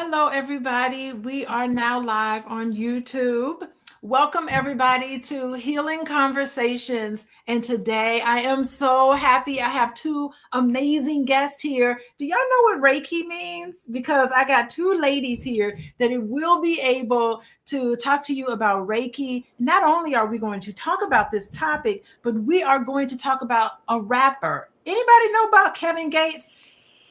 Hello, everybody. We are now live on YouTube. Welcome, everybody, to Healing Conversations. And today I am so happy. I have two amazing guests here. Do y'all know what Reiki means? Because I got two ladies here that it will be able to talk to you about Reiki. Not only are we going to talk about this topic, but we are going to talk about a rapper. Anybody know about Kevin Gates?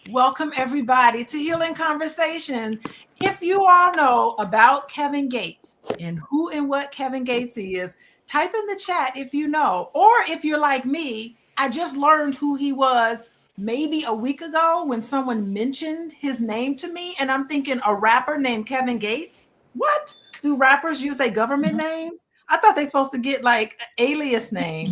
Welcome, everybody, to Healing Conversation. If you all know about Kevin Gates and who and what Kevin Gates is, type in the chat if you know. Or if you're like me, I just learned who he was maybe a week ago when someone mentioned his name to me. And I'm thinking, a rapper named Kevin Gates? What? Do rappers use their government names? I thought they're supposed to get like an alias name.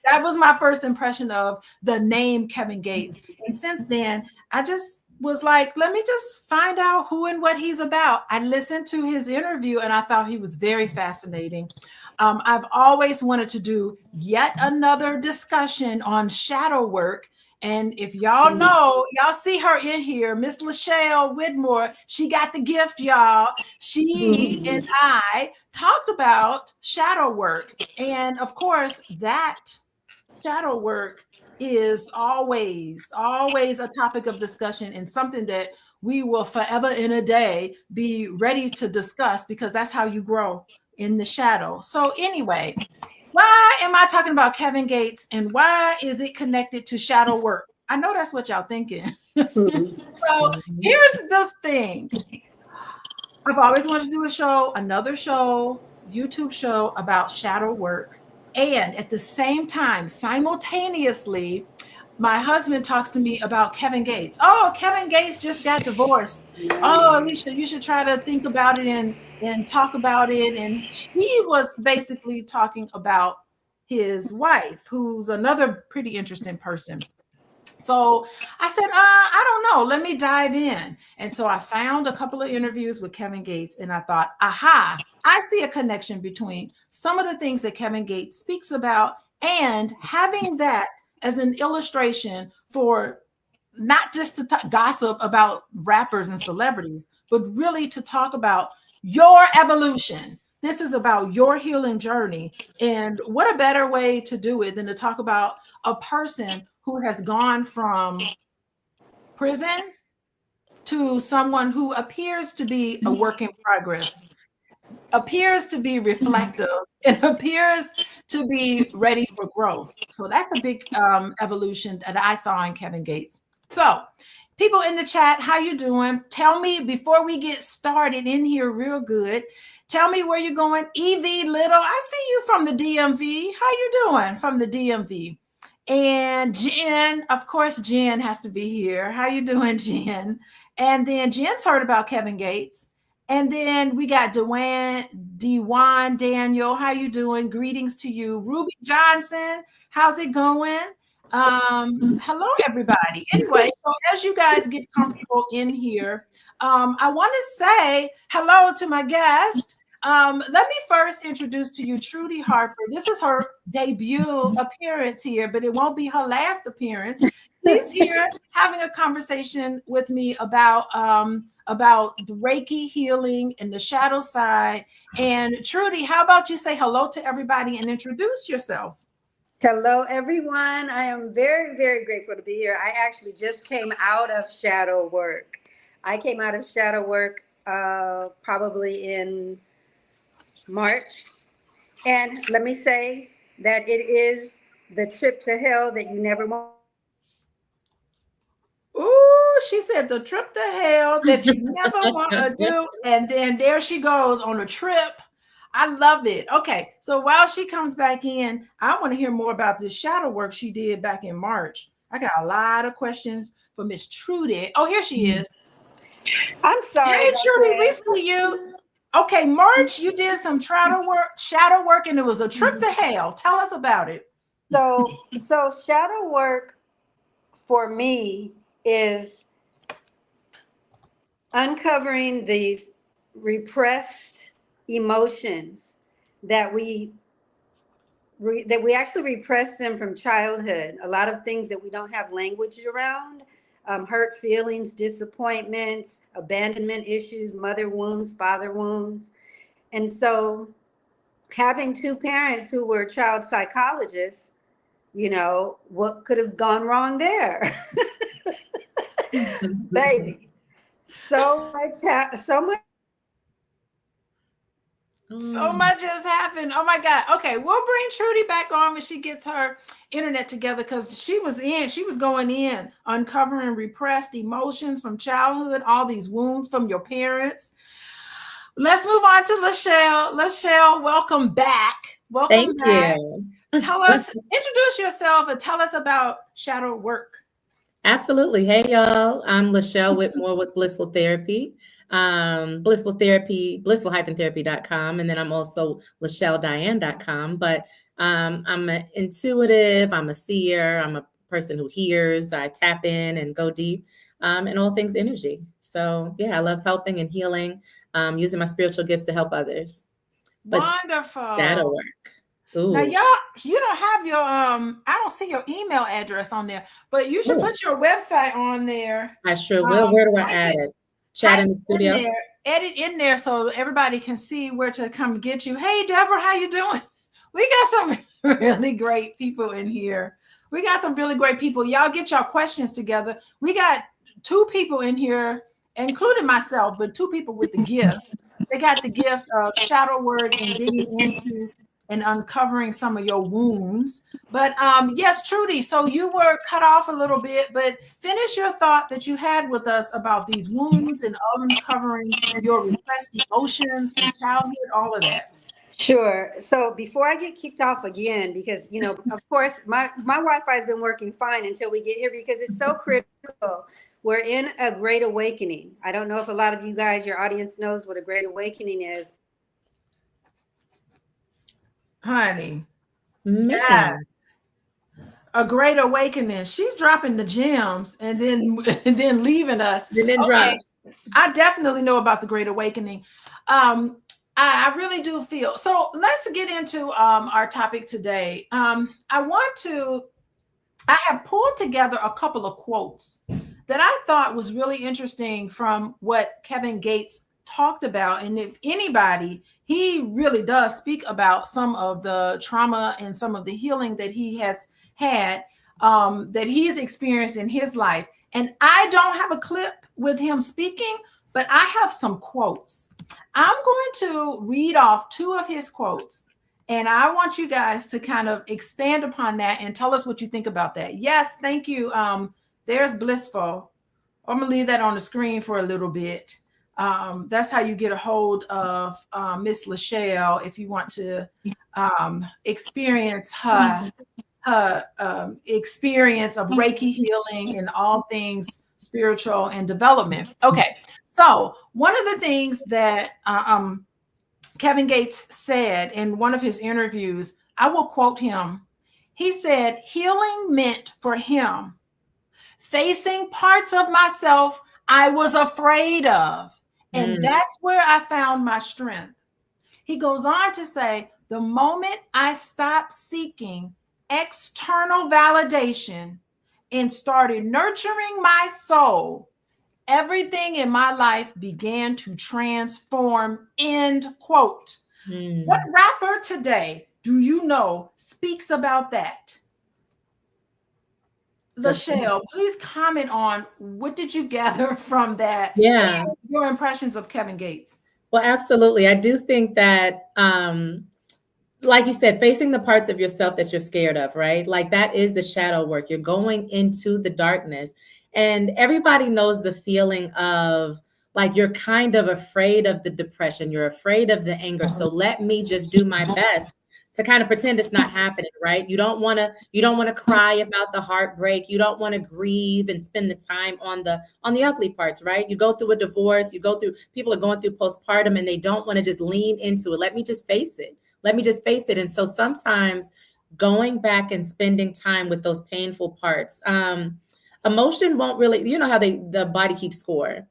That was my first impression of the name Kevin Gates. And since then, I just was like, let me just find out who and what he's about. I listened to his interview and I thought he was very fascinating. I've always wanted to do yet another discussion on shadow work. And if y'all know, y'all see her in here, Miss LaShelle Whitmore, she got the gift, y'all. She and I talked about shadow work. And of course, that shadow work is always a topic of discussion and something that we will forever in a day be ready to discuss because that's how you grow in the shadow. So anyway, why am I talking about Kevin Gates and why is it connected to shadow work? I know that's what y'all thinking. So here's this thing. I've always wanted to do another show, YouTube show about shadow work. And at the same time, simultaneously, my husband talks to me about Kevin Gates. Oh, Kevin Gates just got divorced. Oh, Alicia, you should try to think about it and talk about it. And he was basically talking about his wife, who's another pretty interesting person. So I said, I don't know. Let me dive in. And so I found a couple of interviews with Kevin Gates and I thought, aha, I see a connection between some of the things that Kevin Gates speaks about and having that as an illustration for not just to gossip about rappers and celebrities, but really to talk about your evolution. This is about your healing journey. And what a better way to do it than to talk about a person who has gone from prison to someone who appears to be a work in progress, appears to be reflective, and appears to be ready for growth. So that's a big evolution that I saw in Kevin Gates. So people in the chat, how you doing? Tell me before we get started in here real good. Tell me where you're going. EV Little, I see you from the DMV. How you doing from the DMV? And Jen, of course, Jen has to be here. How you doing, Jen? And then Jen's heard about Kevin Gates. And then we got Dewan Daniel. How you doing? Greetings to you. Ruby Johnson, how's it going? Hello, everybody. Anyway, so as you guys get comfortable in here, I want to say hello to my guest. Let me first introduce to you Trudi Harper. This is her debut appearance here, but it won't be her last appearance. She's here having a conversation with me about the Reiki healing and the shadow side. And Trudi, how about you say hello to everybody and introduce yourself? Hello, everyone. I am very, very grateful to be here. I actually just came out of shadow work. I came out of shadow work probably in March. And let me say that it is the trip to hell that you never want. Ooh, she said the trip to hell that you never want to do. And then there she goes on a trip. I love it. Okay, so while she comes back in, I want to hear more about this shadow work she did back in March. I got a lot of questions for Miss Trudi. Oh, here she is. I'm sorry. Hey, Trudi, we see you. Okay, March, you did some shadow work, and it was a trip to hell. Tell us about it. So shadow work for me is uncovering these repressed emotions that we actually repress them from childhood. A lot of things that we don't have language around. hurt feelings, disappointments, abandonment issues, mother wounds, father wounds. And so having two parents who were child psychologists, what could have gone wrong there? Baby, so much, so much. So much has happened. Oh my God. Okay, we'll bring Trudi back on when she gets her internet together, because she was going in, uncovering repressed emotions from childhood, all these wounds from your parents. Let's move on to LaShelle. LaShelle, welcome back. Welcome Thank back. you. Introduce yourself and tell us about shadow work. Absolutely. Hey, y'all. I'm LaShelle Whitmore with Blissful Therapy. Blissful-therapy.com. And then I'm also LaShelleDiane.com. But I'm an intuitive, I'm a seer, I'm a person who hears, I tap in and go deep, and all things energy. So yeah, I love helping and healing, using my spiritual gifts to help others. But wonderful. shadow work. Ooh. Now, y'all, you don't have your I don't see your email address on there, but you should put your website on there. I sure will. Where do I add it? Chat in the studio. Edit in there so everybody can see where to come get you. Hey, Deborah, how you doing? We got some really great people in here. Y'all get your questions together. We got 2 people in here, including myself, but 2 people with the gift. They got the gift of shadow work and digging into and uncovering some of your wounds. But yes, Trudi, so you were cut off a little bit, but finish your thought that you had with us about these wounds and uncovering your repressed emotions from childhood, all of that. Sure. So before I get kicked off again, because, of course, my Wi-Fi has been working fine until we get here, because it's so critical. We're in a great awakening. I don't know if a lot of you guys, your audience, knows what a great awakening is. Honey, yes, a great awakening. She's dropping the gems and then leaving us. And then drops. I definitely know about the great awakening. I really do feel so. Let's get into our topic today. I have pulled together a couple of quotes that I thought was really interesting from what Kevin Gates talked about. And if anybody, he really does speak about some of the trauma and some of the healing that he has had, that he's experienced in his life. And I don't have a clip with him speaking, but I have some quotes. I'm going to read off 2 of his quotes, and I want you guys to kind of expand upon that and tell us what you think about that. Yes, thank you. There's Blissful. I'm going to leave that on the screen for a little bit. That's how you get a hold of Miss LaShelle if you want to experience her experience of Reiki healing and all things spiritual and development. Okay, so one of the things that Kevin Gates said in one of his interviews, I will quote him. He said, "Healing meant for him facing parts of myself I was afraid of. And that's where I found my strength." He goes on to say, "The moment I stopped seeking external validation and started nurturing my soul, everything in my life began to transform." End quote. What rapper today do you know speaks about that? LaShelle, please comment on what did you gather from that? Yeah. And your impressions of Kevin Gates. Well, absolutely. I do think that, like you said, facing the parts of yourself that you're scared of, right? Like that is the shadow work. You're going into the darkness, and everybody knows the feeling of like, you're kind of afraid of the depression. You're afraid of the anger. So let me just do my best to kind of pretend it's not happening, right? You don't want to cry about the heartbreak. You don't want to grieve and spend the time on the ugly parts, right? You go through a divorce, people are going through postpartum, and they don't want to just lean into it. Let me just face it. And so sometimes going back and spending time with those painful parts, emotion won't really, you know how the body keeps score.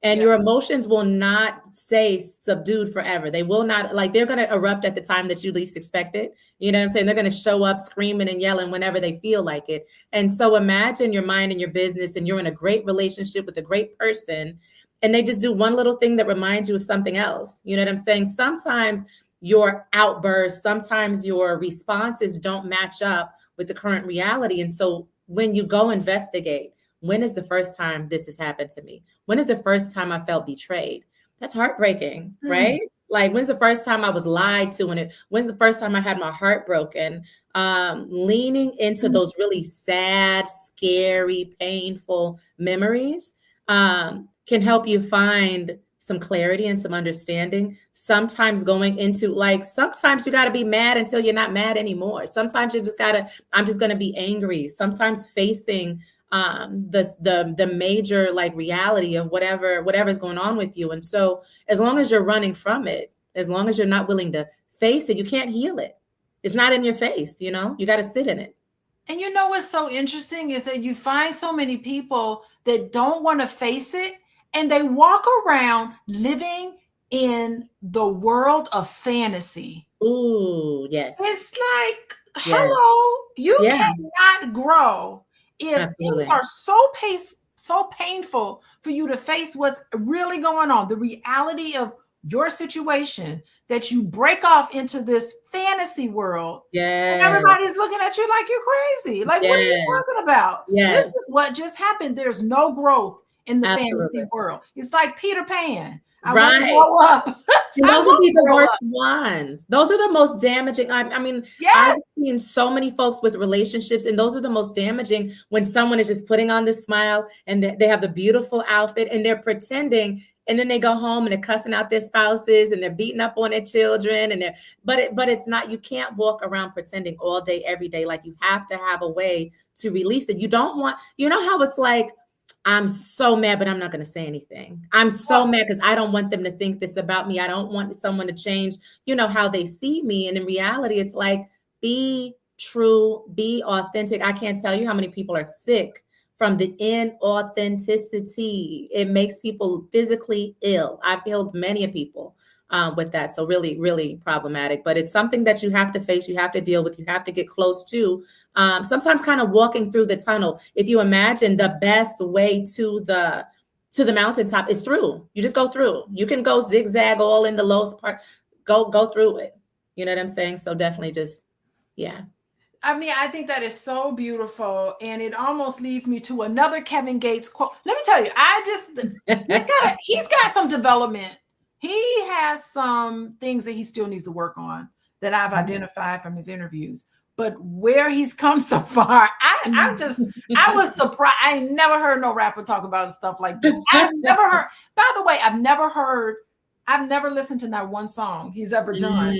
And your Yes. emotions will not stay subdued forever. They will not, like, they're going to erupt at the time that you least expect it. You know what I'm saying? They're going to show up screaming and yelling whenever they feel like it. And so imagine your mind and your business, and you're in a great relationship with a great person, and they just do one little thing that reminds you of something else. You know what I'm saying? Sometimes your outbursts, sometimes your responses don't match up with the current reality. And so when you go investigate, when is the first time this has happened to me? When is the first time I felt betrayed? That's heartbreaking, right? Like, when's the first time I was lied to? When's the first time I had my heart broken? Leaning into those really sad, scary, painful memories can help you find some clarity and some understanding. Sometimes going into, like, sometimes you got to be mad until you're not mad anymore. Sometimes you just gotta, I'm just going to be angry. Sometimes facing the major, like, reality of whatever's going on with you. And so as long as you're running from it, as long as you're not willing to face it, you can't heal it. It's not in your face, you know, you got to sit in it. And you know what's so interesting is that you find so many people that don't want to face it, and they walk around living in the world of fantasy. Ooh, yes. It's like, Yes. hello, you Yeah. cannot grow if Absolutely. things are so painful for you to face what's really going on, the reality of your situation, that you break off into this fantasy world. And Yes. everybody's looking at you like you're crazy. Like, what are you Yes. talking about? Yes. This is what just happened. There's no growth in the fantasy Absolutely. world. It's like Peter Pan. I Right. won't grow up. And I those will be won't the grow worst up. ones. Those are the most damaging. I mean, I've Yes. seen so many folks with relationships, and those are the most damaging, when someone is just putting on this smile and they have the beautiful outfit and they're pretending, and then they go home and they're cussing out their spouses and they're beating up on their children, and but it's not, you can't walk around pretending all day, every day. Like, you have to have a way to release it. You don't want, you know how it's like, I'm so mad, but I'm not going to say anything. I'm so mad because I don't want them to think this about me. I don't want someone to change, you know, how they see me. And in reality, it's like, be true, be authentic. I can't tell you how many people are sick from the inauthenticity. It makes people physically ill. I've healed many people with that. So really, really problematic. But it's something that you have to face, you have to deal with, you have to get close to. Sometimes kind of walking through the tunnel. If you imagine the best way to the mountaintop is through. You just go through. You can go zigzag all in the lowest part. Go through it. You know what I'm saying? So definitely just, yeah. I mean, I think that is so beautiful, and it almost leads me to another Kevin Gates quote. Let me tell you, he's got some development. He has some things that he still needs to work on that I've identified from his interviews. But where he's come so far, I was surprised. I ain't never heard no rapper talk about stuff like this. I've never heard. By the way, I've never listened to not one song he's ever done.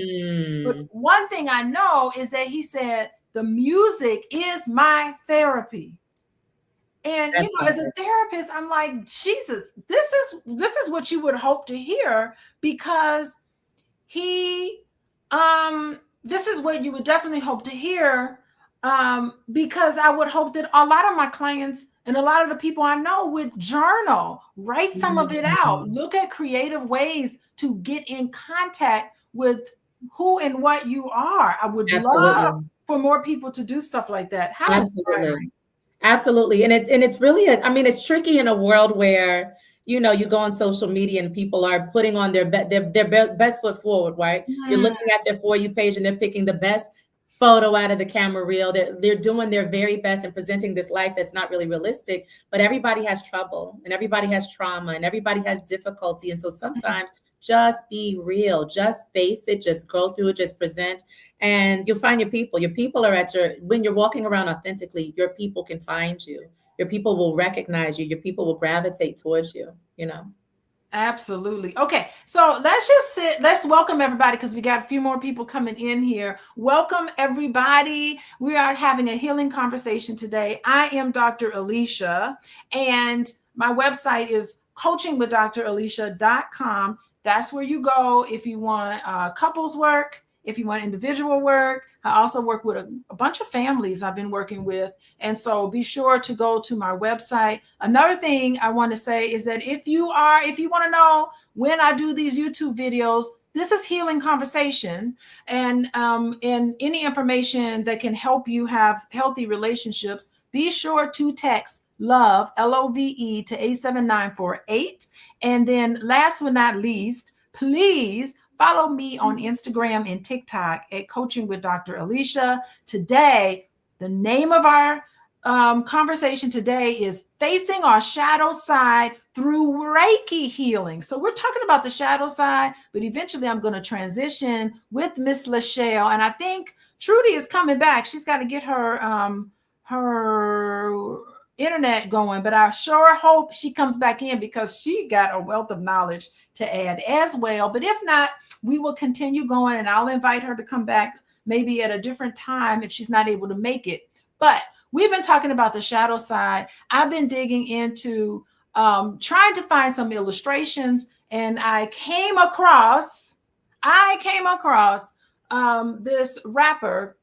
But one thing I know is that he said, the music is my therapy. And That's you know, as a therapist, I'm like, Jesus, this is what you would hope to hear, because this is what you would definitely hope to hear, because I would hope that a lot of my clients and a lot of the people I know would journal, write some of it out, look at creative ways to get in contact with who and what you are. I would love for more people to do stuff like that. How inspiring. Absolutely. And it's really, I mean, it's tricky in a world where, you know, you go on social media and people are putting on their best foot forward, right? You're looking at their For You page and they're picking the best photo out of the camera reel. They're doing their very best and presenting this life that's not really realistic, but everybody has trouble and everybody has trauma and everybody has difficulty. And so sometimes just be real, just face it, just go through it, just present, and you'll find your people. Your people are when you're walking around authentically, your people can find you. Your people will recognize you. Your people will gravitate towards you, you know? Absolutely. Okay. So let's welcome everybody, because we got a few more people coming in here. Welcome everybody. We are having a healing conversation today. I am Dr. Alicia, and my website is coachingwithdralicia.com. That's where you go if you want couples work, if you want individual work. I also work with a bunch of families I've been working with. And so be sure to go to my website. Another thing I want to say is that if you want to know when I do these YouTube videos, this is Healing Conversation. And any information that can help you have healthy relationships, be sure to text LOVE, LOVE, to 87948. And then last but not least, please follow me on Instagram and TikTok at Coaching with Dr. Alicia. Today, the name of our conversation today is Facing Our Shadow Side Through Reiki Healing. So we're talking about the shadow side, but eventually I'm going to transition with Miss LaShelle. And I think Trudi is coming back. She's got to get her internet going, but I sure hope she comes back in because she got a wealth of knowledge to add as well. But if not, we will continue going, and I'll invite her to come back maybe at a different time if she's not able to make it. But we've been talking about the shadow side. I've been digging into trying to find some illustrations, and I came across this rapper.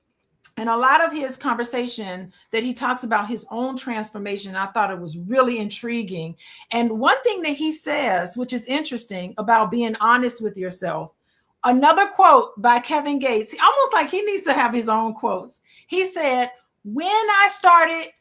And a lot of his conversation that he talks about his own transformation, I thought it was really intriguing. And one thing that he says, which is interesting about being honest with yourself, another quote by Kevin Gates, almost like he needs to have his own quotes. He said, when I started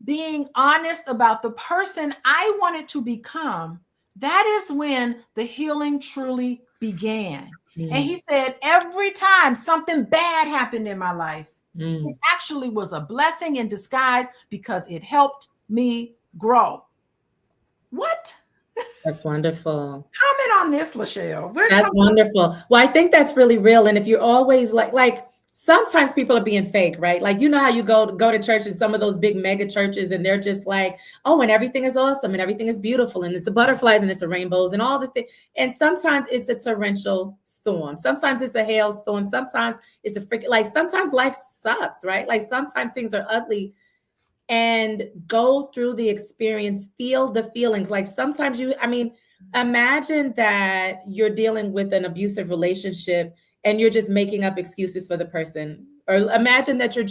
being honest about the person I wanted to become, that is when the healing truly began. Mm-hmm. And he said, every time something bad happened in my life, it actually was a blessing in disguise because it helped me grow. What? That's wonderful. Comment on this, LaShelle. That's wonderful. Well, I think that's really real. And if you're always like sometimes people are being fake, right? Like, you know how you go to church in some of those big mega churches and they're just like, oh, and everything is awesome and everything is beautiful and it's the butterflies and it's the rainbows and all the things. And sometimes it's a torrential storm. Sometimes it's a hailstorm. Sometimes it's sometimes life sucks, right? Like sometimes things are ugly, and go through the experience, feel the feelings. Like sometimes imagine that you're dealing with an abusive relationship and you're just making up excuses for the person. Or imagine that you're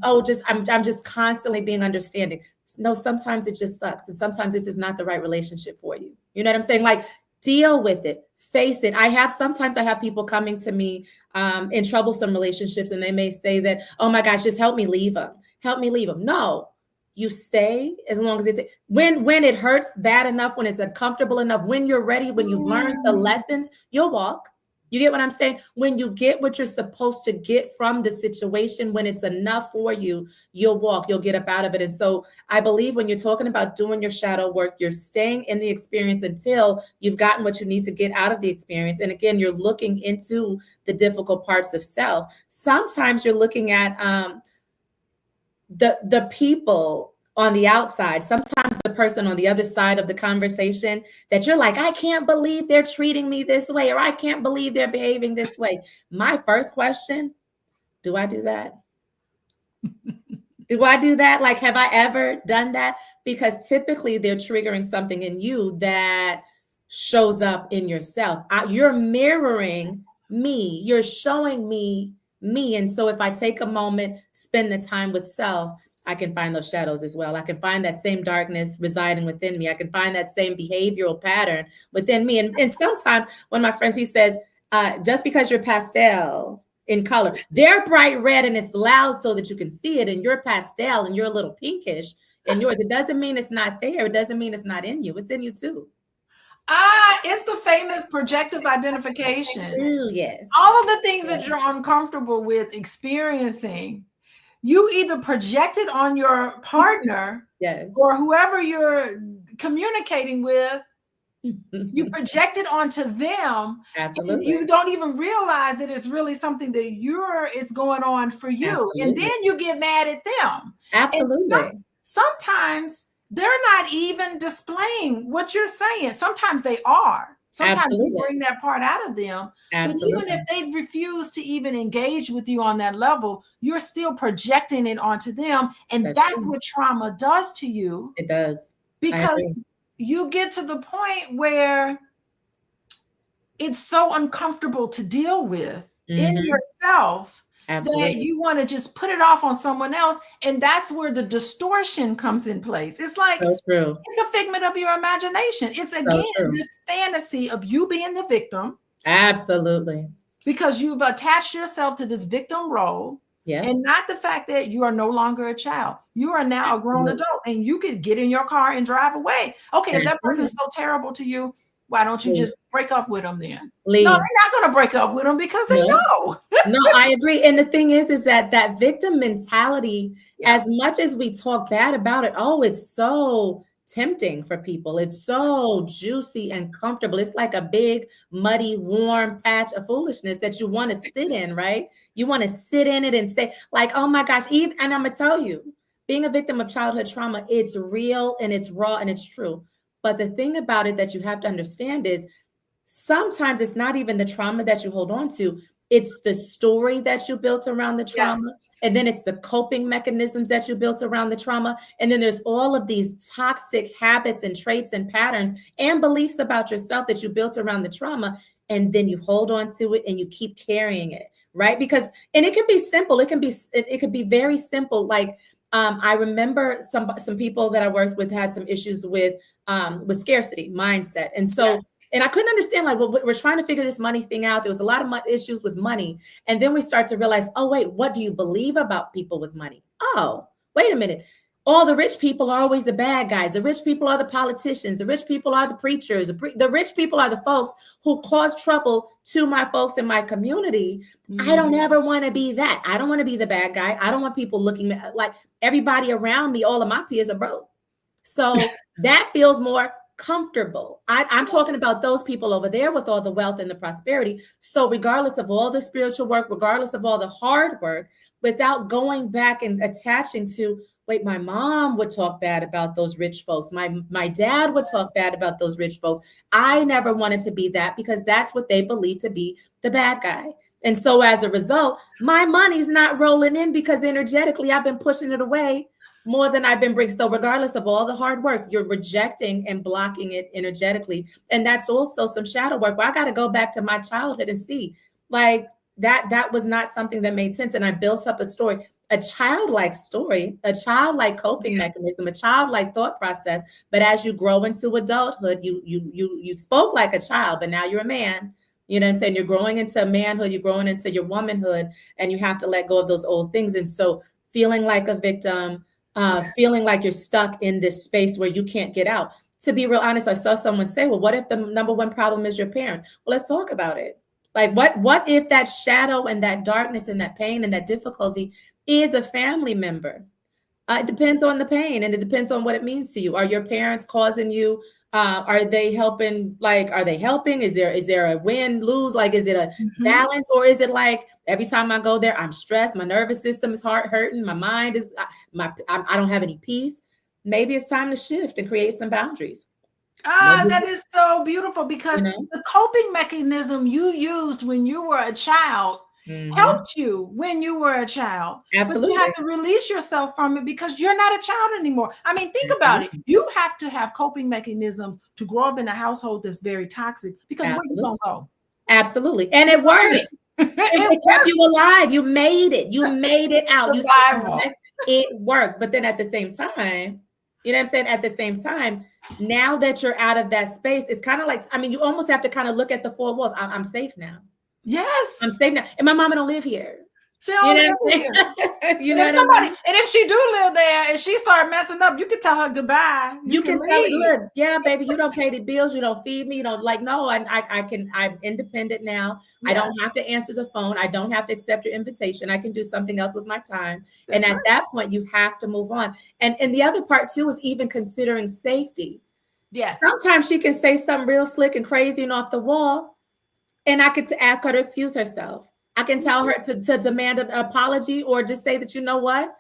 I'm just constantly being understanding. No, sometimes it just sucks. And sometimes this is not the right relationship for you. You know what I'm saying? Like, deal with it, face it. Sometimes I have people coming to me in troublesome relationships, and they may say that, oh my gosh, just help me leave them. Help me leave them. No, you stay as long as when it hurts bad enough, when it's uncomfortable enough, when you're ready, when you've learned the lessons, you'll walk. You get what I'm saying? When you get what you're supposed to get from the situation, when it's enough for you, you'll walk, you'll get up out of it. And so I believe when you're talking about doing your shadow work, you're staying in the experience until you've gotten what you need to get out of the experience. And again, you're looking into the difficult parts of self. Sometimes you're looking at the people on the outside, sometimes the person on the other side of the conversation that you're like, I can't believe they're treating me this way, or I can't believe they're behaving this way. My first question, do I do that? Do I do that? Like, have I ever done that? Because typically they're triggering something in you that shows up in yourself. You're mirroring me. You're showing me. And so if I take a moment, spend the time with self, I can find those shadows as well. I can find that same darkness residing within me. I can find that same behavioral pattern within me. And sometimes one of my friends, he says, just because you're pastel in color, they're bright red and it's loud so that you can see it, and you're pastel and you're a little pinkish in yours, it doesn't mean it's not there. It doesn't mean it's not in you. It's in you too. It's the famous projective identification. Ooh, yes. All of the things that you're uncomfortable with experiencing, you either project it on your partner or whoever you're communicating with, you project it onto them. Absolutely. And you don't even realize that it's really something that it's going on for you. Absolutely. And then you get mad at them. Absolutely. Sometimes they're not even displaying what you're saying. Sometimes they are. Sometimes you bring that part out of them. Absolutely. But even if they refuse to even engage with you on that level, you're still projecting it onto them. And that's what trauma does to you. It does. Because you get to the point where it's so uncomfortable to deal with in Mm-hmm. yourself that Absolutely. you want to just put it off on someone else. And that's where the distortion comes in place. It's like, So true. it's a figment of your imagination. It's So again true. this fantasy of you being the victim Absolutely. because you've attached yourself to this victim role Yeah. and not the fact that you are no longer a child. You are now a grown Absolutely. adult and you could get in your car and drive away. Okay, if that person's Absolutely. so terrible to you, why don't you Leave. just break up with them then? No, Leave. they're not going to break up with them because they No. know. No, I agree. And the thing is that that victim mentality, Yeah. as much as we talk bad about it, oh, it's so tempting for people. It's so juicy and comfortable. It's like a big, muddy, warm patch of foolishness that you want to sit in, right? You want to sit in it and say, like, oh my gosh, even, and I'm gonna tell you, being a victim of childhood trauma, it's real and it's raw and it's true. But the thing about it that you have to understand is sometimes it's not even the trauma that you hold on to, it's the story that you built around the trauma. Yes. And then it's the coping mechanisms that you built around the trauma. And then there's all of these toxic habits and traits and patterns and beliefs about yourself that you built around the trauma. And then you hold on to it and you keep carrying it, right? Because, and it can be simple. It could be very simple. Like, I remember some people that I worked with had some issues with scarcity mindset. And so, Yes. and I couldn't understand, like, well, we're trying to figure this money thing out. There was a lot of issues with money. And then we start to realize, oh, wait, what do you believe about people with money? Oh, wait a minute. All the rich people are always the bad guys. The rich people are the politicians. The rich people are the preachers. The rich people are the folks who cause trouble to my folks in my community. Mm-hmm. I don't ever want to be that. I don't want to be the bad guy. I don't want people looking like everybody around me. All of my peers are broke. So that feels more comfortable. I'm talking about those people over there with all the wealth and the prosperity. So regardless of all the spiritual work, regardless of all the hard work, without going back and attaching to, wait, my mom would talk bad about those rich folks. My dad would talk bad about those rich folks. I never wanted to be that because that's what they believe to be the bad guy. And so as a result, my money's not rolling in because energetically I've been pushing it away more than I've been bringing. So regardless of all the hard work, you're rejecting and blocking it energetically. And that's also some shadow work where I got to go back to my childhood and see, like, that was not something that made sense. And I built up a story, a childlike story, a childlike coping mechanism, a childlike thought process. But as you grow into adulthood, you spoke like a child, but now you're a man. You know what I'm saying? You're growing into manhood, you're growing into your womanhood, and you have to let go of those old things. And so feeling like a victim, feeling like you're stuck in this space where you can't get out. To be real honest, I saw someone say, well, what if the number one problem is your parents? Well, let's talk about it. Like, what if that shadow and that darkness and that pain and that difficulty is a family member? It depends on the pain and it depends on what it means to you. Are your parents causing you? Are they helping? Like, are they helping? Is there a win, lose? Like, is it a balance, or is it like every time I go there, I'm stressed, my nervous system is hurting, my mind is, I don't have any peace. Maybe it's time to shift and create some boundaries. That is so beautiful because You know? the coping mechanism you used when you were a child helped you when you were a child. Absolutely. But you have to release yourself from it because you're not a child anymore. I mean, think about it. You have to have coping mechanisms to grow up in a household that's very toxic because where you gonna go? Absolutely. And it works. It kept you alive. You made it. You made it out. Survival. It worked. But then at the same time, you know what I'm saying? At the same time, now that you're out of that space, it's kind of like, I mean, you almost have to kind of look at the four walls. I'm safe now. Yes. I'm safe now. And my mama don't live here. She don't live here. You know and what I mean? And if she do live there and she start messing up, you can tell her goodbye. You can tell her, look, yeah, baby, you don't pay the bills, you don't feed me, you don't, like, no, I'm independent now. Yeah. I don't have to answer the phone. I don't have to accept your invitation. I can do something else with my time. That's and at that point, you have to move on. And the other part too is even considering safety. Yeah. Sometimes she can say something real slick and crazy and off the wall, and I could ask her to excuse herself. I can tell her to demand an apology or just say that, you know what,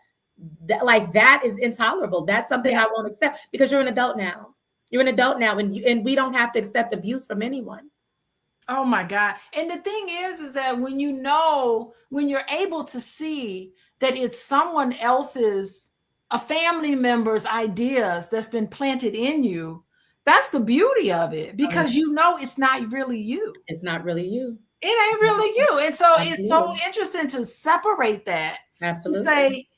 that is intolerable. That's something I won't accept because you're an adult now. You're an adult now, and we don't have to accept abuse from anyone. Oh my God. And the thing is that when you're able to see that it's someone else's, a family member's ideas that's been planted in you, that's the beauty of it because you know it's not really you. It's not really you. It ain't really you. And so it's so Absolutely. interesting to separate that, to Absolutely. say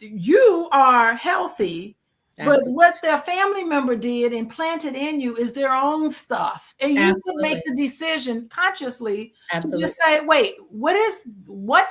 you are healthy, but Absolutely. what their family member did and planted in you is their own stuff. And you can make Absolutely. the decision consciously to Absolutely. just say, wait, what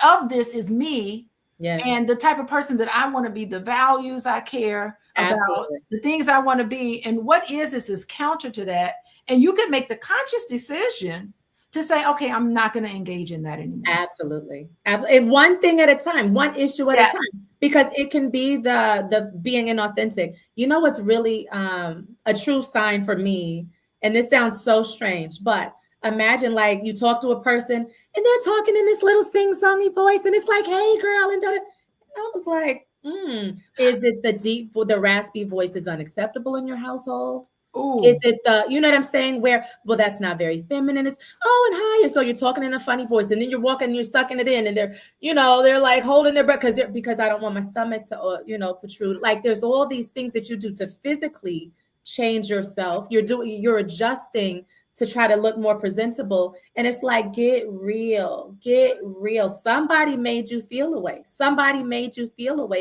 of this is me? Yes. And the type of person that I want to be, the values I care about, Absolutely. the things I want to be, and what is this is counter to that. And you can make the conscious decision to say, okay, I'm not going to engage in that anymore. Absolutely. Absolutely. And one thing at a time, one issue at a Yes. time, because it can be the being inauthentic. You know what's really a true sign for me, and this sounds so strange, but imagine like you talk to a person and they're talking in this little sing-songy voice, and it's like, hey girl, and da-da. And I was like, is it the raspy voice is unacceptable in your household? Ooh. Is it you know what I'm saying? Where, well, that's not very feminine. It's, oh, and hi. And so you're talking in a funny voice, and then you're walking and you're sucking it in, and they're like holding their breath because I don't want my stomach to, protrude. Like there's all these things that you do to physically change yourself. You're adjusting to try to look more presentable. And it's like, get real. Somebody made you feel away.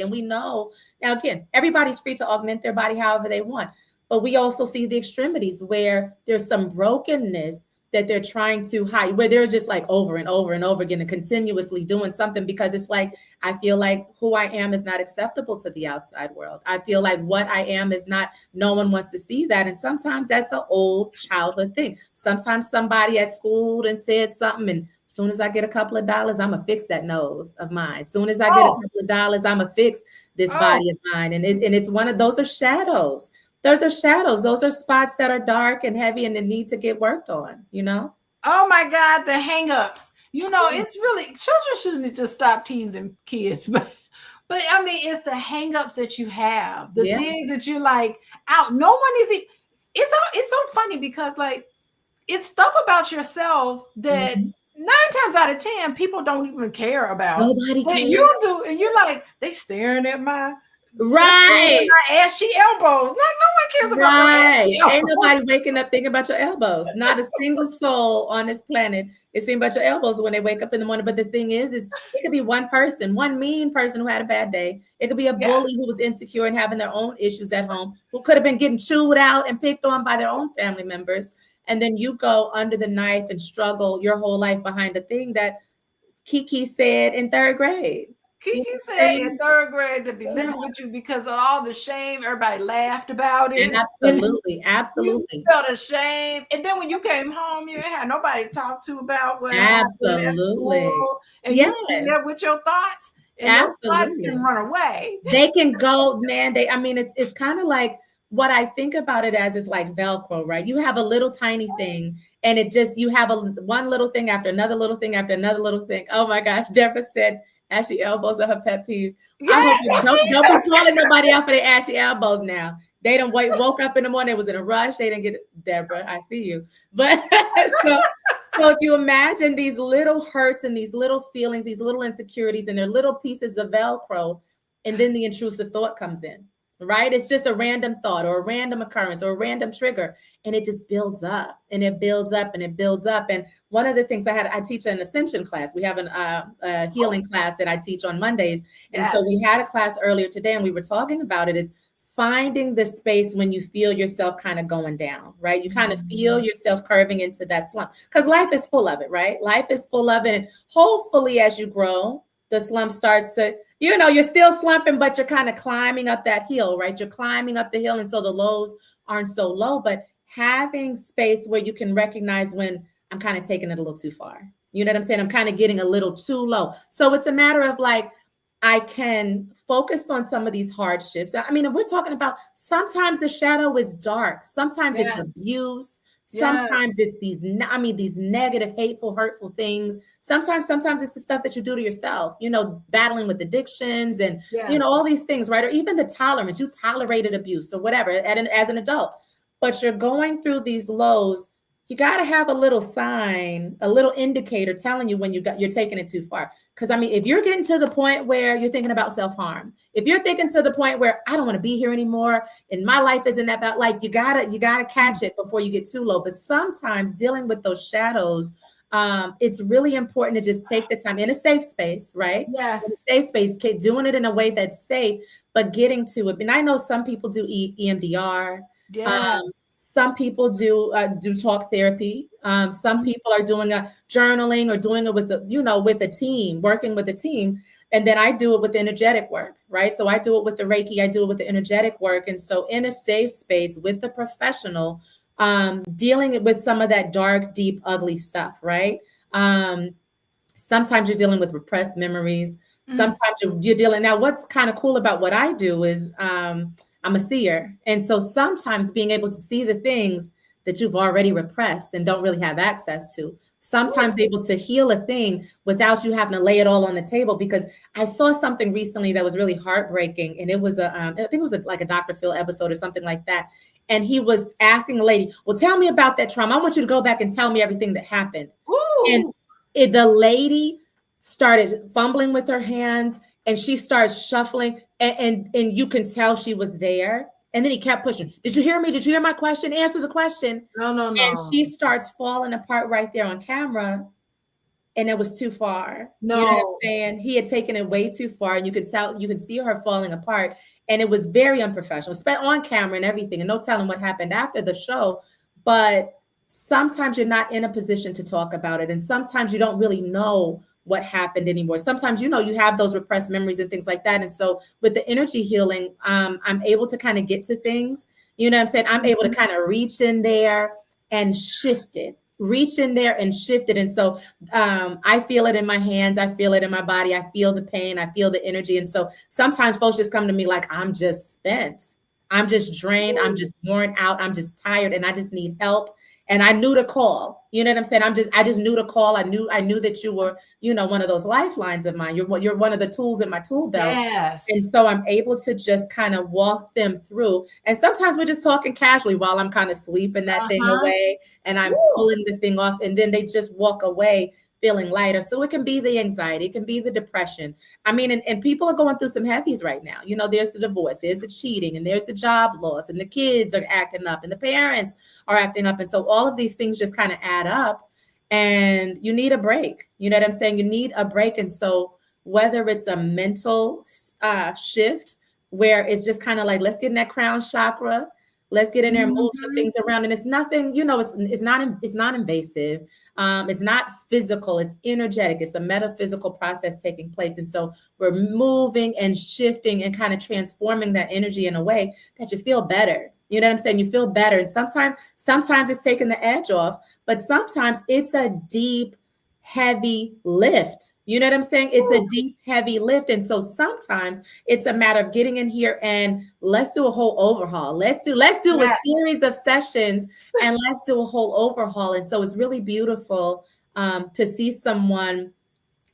And we know now, again, everybody's free to augment their body however they want. But we also see the extremities where there's some brokenness that they're trying to hide, where they're just like over and over and over again and continuously doing something because it's like, I feel like who I am is not acceptable to the outside world. I feel like what I am is not, no one wants to see that. And sometimes that's an old childhood thing. Sometimes somebody at school and said something, and as soon as I get a couple of dollars, I'm going to fix that nose of mine. As soon as I get a couple of dollars, I'm going to fix this body of mine. And it's one of those are shadows. Those are shadows. Those are spots that are dark and heavy and they need to get worked on. Oh my God, the hangups. It's really, children shouldn't just stop teasing kids, but I mean, it's the hangups that you have, the things that you're like out. No one is, it's so funny because like, it's stuff about yourself that 9 times out of 10, people don't even care about. Nobody But cares. you do, and you're like, they staring at my right, my ashy elbows. Like no one cares about your ashy elbows. Ain't nobody waking up thinking about your elbows. Not a single soul on this planet is thinking about your elbows when they wake up in the morning. But the thing is it could be one person, one mean person who had a bad day. It could be a bully who was insecure and having their own issues at home, who could have been getting chewed out and picked on by their own family members. And then you go under the knife and struggle your whole life behind a thing that Kiki said in 3rd grade. Kiki said in 3rd grade to be living with you because of all the shame. Everybody laughed about it. Absolutely. You felt ashamed. And then when you came home, you didn't have nobody to talk to about what happened at school. And you sitting there with your thoughts. And those thoughts can run away. They can go, man. It's kind of like what I think about it as is like Velcro, right? You have a little tiny thing and you have one little thing after another little thing after another little thing. Oh my gosh. Deborah said, ashy elbows are her pet peeves. Yeah, don't be calling nobody out for their ashy elbows now. They done woke up in the morning. It was in a rush. They didn't get it. Deborah, I see you. But so if you imagine these little hurts and these little feelings, these little insecurities, and they're little pieces of Velcro, and then the intrusive thought comes in, right? It's just a random thought or a random occurrence or a random trigger. And it just builds up and it builds up and it builds up. And one of the things I teach an ascension class. We have a healing class that I teach on Mondays. And so we had a class earlier today and we were talking about it is finding the space when you feel yourself kind of going down, right? You kind of feel yourself curving into that slump because life is full of it, right? Life is full of it. And hopefully as you grow, the slump starts to, you're still slumping, but you're kind of climbing up that hill, right? You're climbing up the hill. And so the lows aren't so low, but having space where you can recognize when I'm kind of taking it a little too far. You know what I'm saying? I'm kind of getting a little too low. So it's a matter of like, I can focus on some of these hardships. I mean, if we're talking about sometimes the shadow is dark. Sometimes it's abuse. Sometimes it's these negative, hateful, hurtful things. Sometimes it's the stuff that you do to yourself, battling with addictions and, all these things, right? Or even the tolerance. You tolerated abuse or whatever as an adult. But you're going through these lows, you got to have a little sign, a little indicator telling you when you're taking it too far. Because I mean, if you're getting to the point where you're thinking about self-harm, if you're thinking to the point where I don't want to be here anymore and my life isn't about, like, you gotta catch it before you get too low. But sometimes dealing with those shadows it's really important to just take the time in a safe space, right? In a Yes. safe space, doing it in a way that's safe, but getting to it. And I know some people do EMDR. Yes. Some people do talk therapy. Some people are doing a journaling or doing it with with a team, working with a team. And then I do it with energetic work, right? So I do it with the Reiki, I do it with the energetic work. And so in a safe space with the professional, dealing with some of that dark, deep, ugly stuff, right? Sometimes you're dealing with repressed memories. Sometimes you're dealing. Now, what's kind of cool about what I do is I'm a seer. And so sometimes being able to see the things that you've already repressed and don't really have access to, sometimes able to heal a thing without you having to lay it all on the table. Because I saw something recently that was really heartbreaking. And it was I think it was like a Dr. Phil episode or something like that. And he was asking the lady, well, tell me about that trauma. I want you to go back and tell me everything that happened. And the lady started fumbling with her hands and she starts shuffling and you can tell she was there. And then he kept pushing. Did you hear me? Did you hear my question? Answer the question. No, no, And no. she starts falling apart right there on camera. And it was too far. No. You know what I'm saying? He had taken it way too far. And you could tell, you could see her falling apart. And it was very unprofessional, spent on camera and everything. And no telling what happened after the show. But sometimes you're not in a position to talk about it. And sometimes you don't really know what happened anymore. Sometimes, you have those repressed memories and things like that. And so with the energy healing, I'm able to kind of get to things, you know what I'm saying? I'm able to kind of reach in there and shift it, reach in there and shift it. And so I feel it in my hands. I feel it in my body. I feel the pain. I feel the energy. And so sometimes folks just come to me like, I'm just spent. I'm just drained. I'm just worn out. I'm just tired and I just need help. And I knew to call, you know what I'm saying? I just knew to call. I knew that you were, one of those lifelines of mine. You're one of the tools in my tool belt. Yes. And so I'm able to just kind of walk them through. And sometimes we're just talking casually while I'm kind of sweeping that thing away and I'm pulling the thing off. And then they just walk away feeling lighter. So it can be the anxiety, it can be the depression. I mean, and people are going through some heavies right now. There's the divorce, there's the cheating, and there's the job loss, and the kids are acting up, and the parents are acting up. And so all of these things just kind of add up and you need a break. You know what I'm saying? You need a break. And so whether it's a mental shift where it's just kind of like, let's get in that crown chakra, let's get in there and move some things around. And it's nothing, it's not invasive. It's not physical, it's energetic. It's a metaphysical process taking place. And so we're moving and shifting and kind of transforming that energy in a way that you feel better. You know what I'm saying? You feel better. And sometimes it's taking the edge off, but sometimes it's a deep, heavy lift. You know what I'm saying? It's a deep, heavy lift. And so sometimes it's a matter of getting in here and let's do a whole overhaul. Let's do a series of sessions and let's do a whole overhaul. And so it's really beautiful to see someone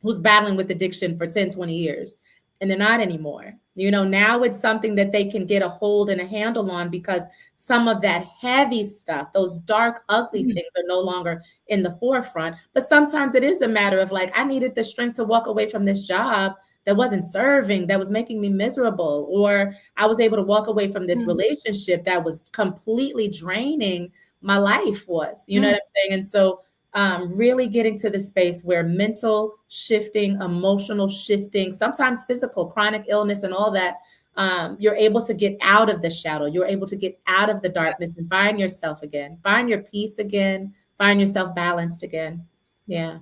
who's battling with addiction for 10, 20 years and they're not anymore. Now it's something that they can get a hold and a handle on because some of that heavy stuff, those dark, ugly things are no longer in the forefront. But sometimes it is a matter of like, I needed the strength to walk away from this job that wasn't serving, that was making me miserable, or I was able to walk away from this relationship that was completely draining my life was, you know what I'm saying? And so really getting to the space where mental shifting, emotional shifting, sometimes physical, chronic illness and all that, you're able to get out of the shadow. You're able to get out of the darkness and find yourself again, find your peace again, find yourself balanced again. Yeah.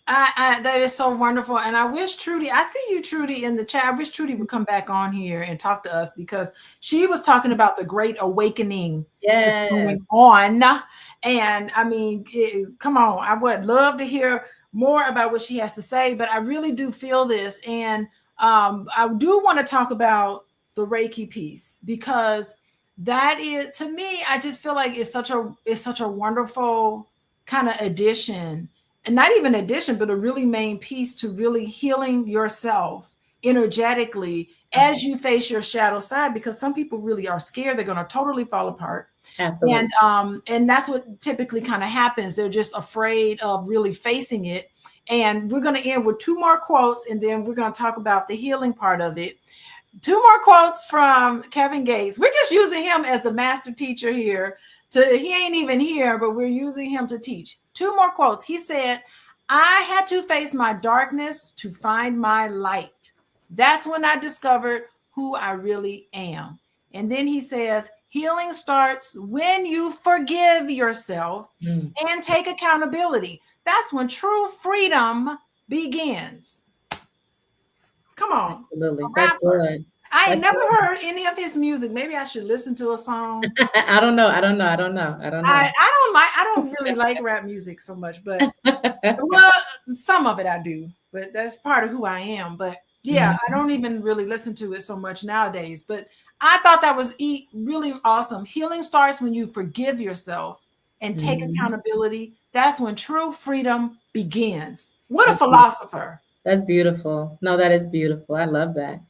That is so wonderful. And I wish Trudi, I see you, Trudi, in the chat. I wish Trudi would come back on here and talk to us because she was talking about the great awakening that's going on. And I mean, come on, I would love to hear more about what she has to say, but I really do feel this. And I do want to talk about the Reiki piece because that is, to me, I just feel like it's such a wonderful kind of addition. And not even addition, but a really main piece to really healing yourself energetically as you face your shadow side, because some people really are scared they're going to totally fall apart. Absolutely. And that's what typically kind of happens. They're just afraid of really facing it. And we're going to end with 2 more quotes, and then we're going to talk about the healing part of it. 2 more quotes from Kevin Gates. We're just using him as the master teacher here He ain't even here, but we're using him to teach. Two more quotes. He said, I had to face my darkness to find my light. That's when I discovered who I really am. And then he says, healing starts when you forgive yourself and take accountability. That's when true freedom begins. Come on. Absolutely. That's good. I ain't never heard any of his music. Maybe I should listen to a song. I don't know. I don't don't really like rap music so much, but well, some of it I do, but that's part of who I am. But yeah, I don't even really listen to it so much nowadays. But I thought that was really awesome. Healing starts when you forgive yourself and take accountability. That's when true freedom begins. What a philosopher. That's beautiful. No, that is beautiful. I love that.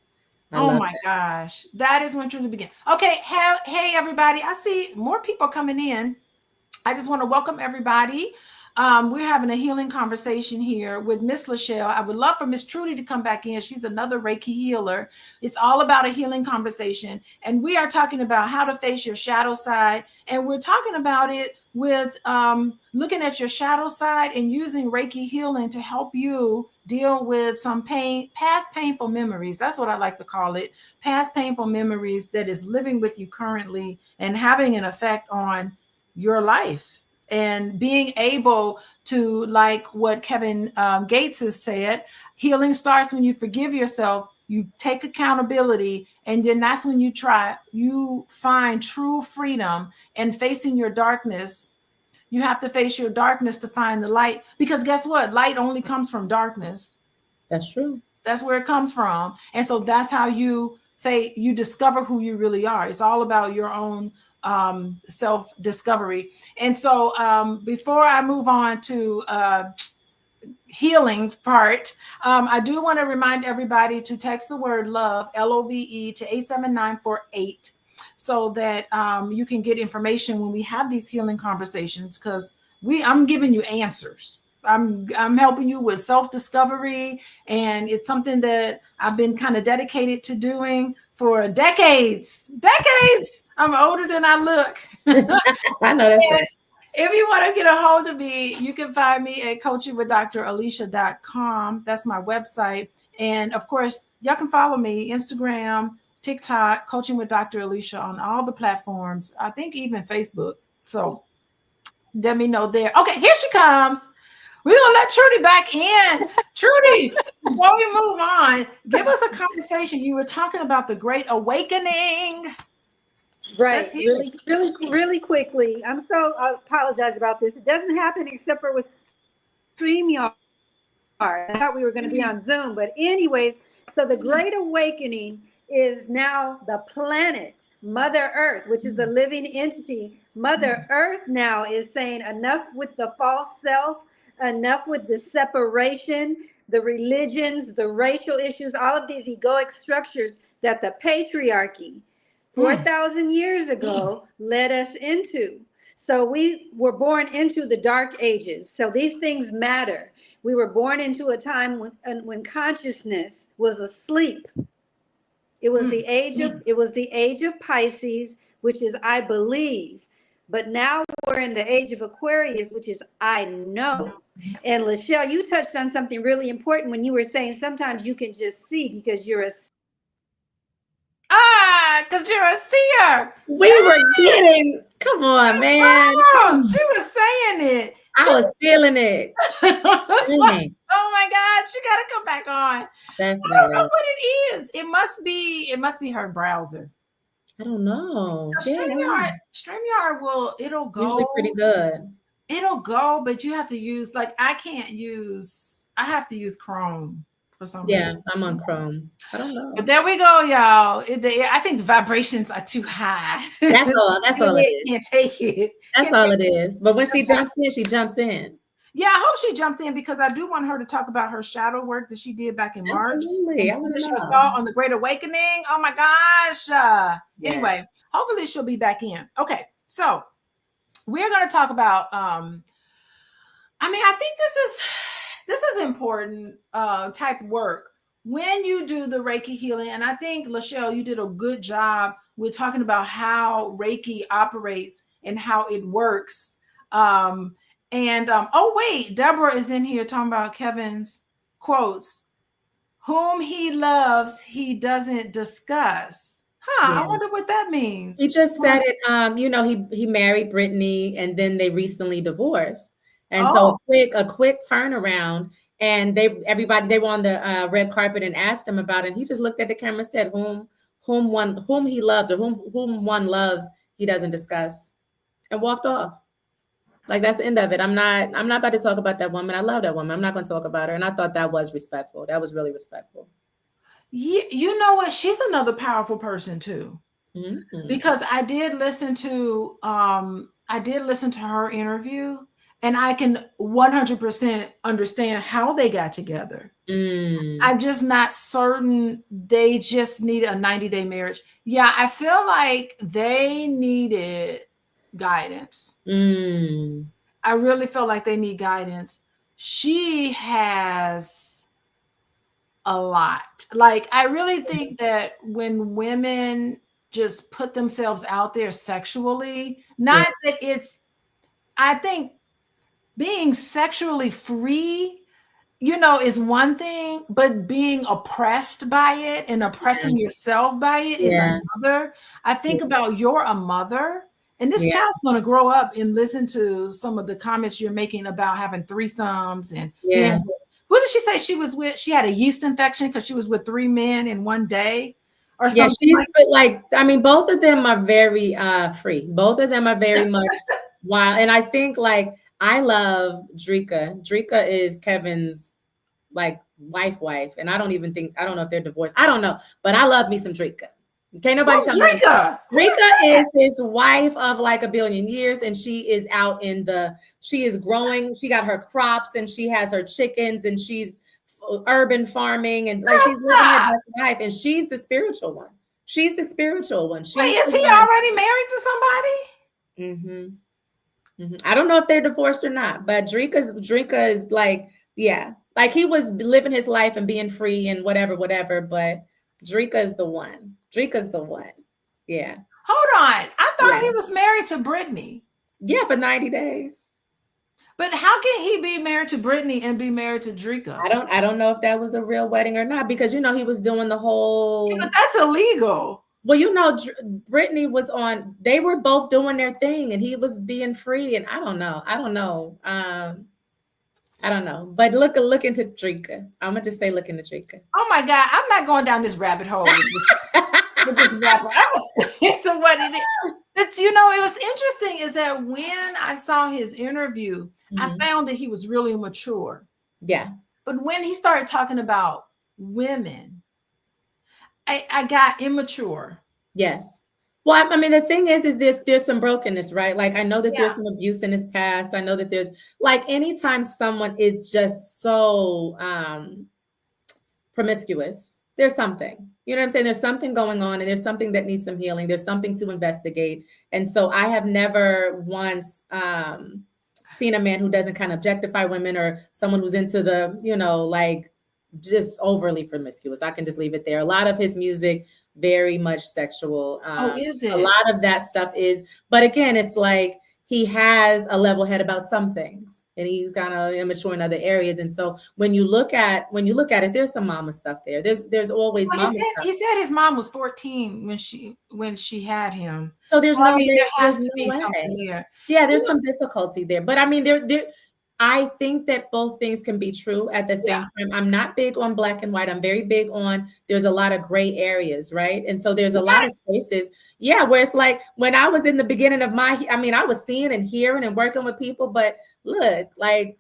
Oh my gosh. That is when truly begins. Okay. Hey, everybody. I see more people coming in. I just want to welcome everybody. We're having a healing conversation here with Miss LaShelle. I would love for Miss Trudi to come back in. She's another Reiki healer. It's all about a healing conversation. And we are talking about how to face your shadow side. And we're talking about it with looking at your shadow side and using Reiki healing to help you deal with some past painful memories. That's what I like to call it. Past painful memories that is living with you currently and having an effect on your life. And being able to, like what Kevin Gates has said, healing starts when you forgive yourself, you take accountability, and then that's when you find true freedom and facing your darkness. You have to face your darkness to find the light, because guess what? Light only comes from darkness. That's true. That's where it comes from. And so that's how you discover who you really are. It's all about your own self-discovery. And so before I move on to healing part, I do want to remind everybody to text the word love, LOVE, to 87948, so that you can get information when we have these healing conversations, because I'm giving you answers. I'm helping you with self-discovery, and it's something that I've been kind of dedicated to doing for decades. I'm older than I look. I know that's right. If you want to get a hold of me, you can find me at coachingwithdralicia.com. That's my website. And of course, y'all can follow me, Instagram, TikTok, Coaching with Dr. Alicia, on all the platforms. I think even Facebook. So let me know there. Okay, here she comes. We're going to let Trudi back in. Trudi, before we move on, give us a conversation. You were talking about the Great Awakening. Right. Really quickly. I apologize about this. It doesn't happen except for with StreamYard. I thought we were going to be on Zoom. But anyways, so the Great Awakening is now the planet, Mother Earth, which is a living entity. Mother Earth now is saying enough with the false self, enough with the separation, the religions, the racial issues, all of these egoic structures that the patriarchy 4,000 years ago led us into. So we were born into the dark ages. So these things matter. We were born into a time when consciousness was asleep. It was the age of Pisces, which is I believe. But now we're in the age of Aquarius, which is I know. And LaShelle, you touched on something really important when you were saying sometimes you can just see because you're a because you're a seer. We were kidding. Come on, man. Oh, she was saying it. I was feeling it. Oh my God, she got to come back on. Definitely. I don't know what it is. It must be her browser. I don't know. StreamYard it'll go. Usually pretty good. It'll go, but you have to use, I have to use Chrome for some reason. Yeah, I'm on Chrome. I don't know. But there we go, y'all. I think the vibrations are too high. That's all it is. Can't take it. That's all it is. But when she jumps in, she jumps in. Yeah, I hope she jumps in, because I do want her to talk about her shadow work that she did back in March. Absolutely. I want to know. On the Great Awakening. Oh my gosh. Anyway, hopefully she'll be back in. Okay, so we're going to talk about, I think this is important type work when you do the Reiki healing. And I think, LaShelle, you did a good job with talking about how Reiki operates and how it works. Oh wait, Deborah is in here talking about Kevin's quotes. Whom he loves, he doesn't discuss. Huh? Yeah. I wonder what that means. He just said it. He married Brittany, and then they recently divorced, and so Oh, a quick turnaround. And they were on the red carpet and asked him about it. And he just looked at the camera and said, whom he loves, or whom one loves, he doesn't discuss, and walked off. Like, that's the end of it. I'm not about to talk about that woman. I love that woman. I'm not going to talk about her. And I thought that was respectful. That was really respectful. you know what? She's another powerful person too. Mm-hmm. Because I did listen to her interview, and I can 100% understand how they got together. I'm just not certain they just need a 90-day marriage. Yeah, I feel like they needed guidance. I really felt like they need guidance. She has a lot. Like, I really think that when women just put themselves out there sexually, not that it's, I think being sexually free, is one thing, but being oppressed by it and oppressing yourself by it is another. I think about, you're a mother, and this child's going to grow up and listen to some of the comments you're making about having threesomes and being, what did she say she was with? She had a yeast infection because she was with 3 men in one day or something. Both of them are very free. Both of them are very much wild. And I think, like, I love Drika. Drika is Kevin's like wife. And I don't know if they're divorced. I don't know, but I love me some Drika. Can't nobody tell me. Drika is his wife of like a billion years, and she is she is growing. She got her crops, and she has her chickens, and she's urban farming, and like she's living her best life, and she's the spiritual one. She's the spiritual one. Wait, is he already married to somebody? Mm-hmm. I don't know if they're divorced or not, but Drika is like, like he was living his life and being free and whatever, but Drika is the one. Drika's the one. Yeah. Hold on. I thought he was married to Brittany. Yeah, for 90 days. But how can he be married to Brittany and be married to Drika? I don't know if that was a real wedding or not, because he was doing the whole. Yeah, but that's illegal. Well, Brittany was on. They were both doing their thing, and he was being free. And I don't know. But look into Drika. I'm gonna just say look into Drika. Oh my God, I'm not going down this rabbit hole with this rapper. I was into what it is. It's, it was interesting is that when I saw his interview, I found that he was really mature. Yeah. But when he started talking about women, I got immature. Yes. Well, I mean, the thing is there's some brokenness, right? Like, I know that there's some abuse in his past. I know that there's, like, anytime someone is just so promiscuous, there's something, you know what I'm saying? There's something going on, and there's something that needs some healing. There's something to investigate. And so I have never once seen a man who doesn't kind of objectify women, or someone who's into the, like, just overly promiscuous. I can just leave it there. A lot of his music, very much sexual. Is it? A lot of that stuff is, but again, it's like he has a level head about some things, and he's kind of immature in other areas. And so when you look at it, there's some mama stuff there. There's always mama stuff. He said his mom was 14 when she had him. So there has to be something there. Yeah, there's some difficulty there. But I mean, I think that both things can be true at the same time. I'm not big on black and white. I'm very big on, there's a lot of gray areas, right? And so there's a lot of spaces, where it's like, when I was in the beginning of I was seeing and hearing and working with people, but look, I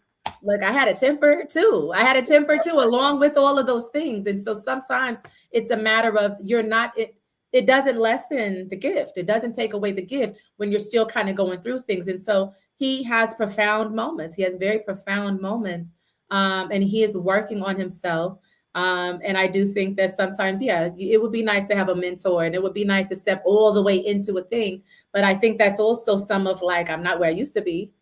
had a temper too. Along with all of those things. And so sometimes it's a matter of, it doesn't lessen the gift. It doesn't take away the gift when you're still kind of going through things. And so he has profound moments. He has very profound moments. And he is working on himself. And I do think that sometimes, it would be nice to have a mentor, and it would be nice to step all the way into a thing. But I think that's also some of, like, I'm not where I used to be.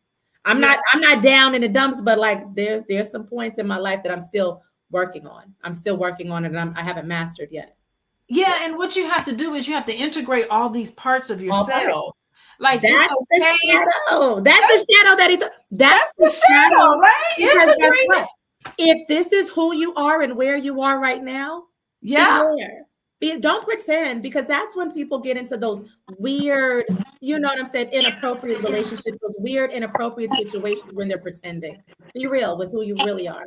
I'm not down in the dumps, but like there's some points in my life that I'm still working on. And I haven't mastered yet. Yeah, and what you have to do is you have to integrate all these parts of yourself. Like it's That's the okay. shadow. That's the shadow that he took. That's the shadow, right? Because It's guess agreement. what? If this is who you are and where you are right now, Yeah. beware. Don't pretend, because that's when people get into those weird, you know what I'm saying, inappropriate relationships, those weird, inappropriate situations when they're pretending. Be real with who you really are.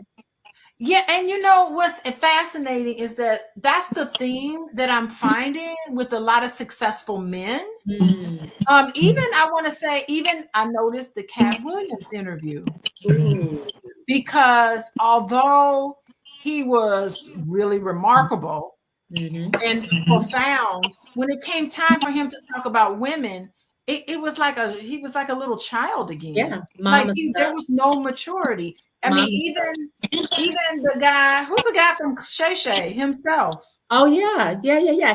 Yeah, and you know what's fascinating is that that's the theme that I'm finding with a lot of successful men. Mm. Even I want to say, even I noticed the Cat Williams interview, Ooh. because although he was really remarkable Mm-hmm. and profound, when it came time for him to talk about women, it was like he was like a little child again. Yeah, Like mama there stuff. was no maturity. I mean, Mama stuff. even the guy, who's the guy from Shay Shay himself? Oh yeah.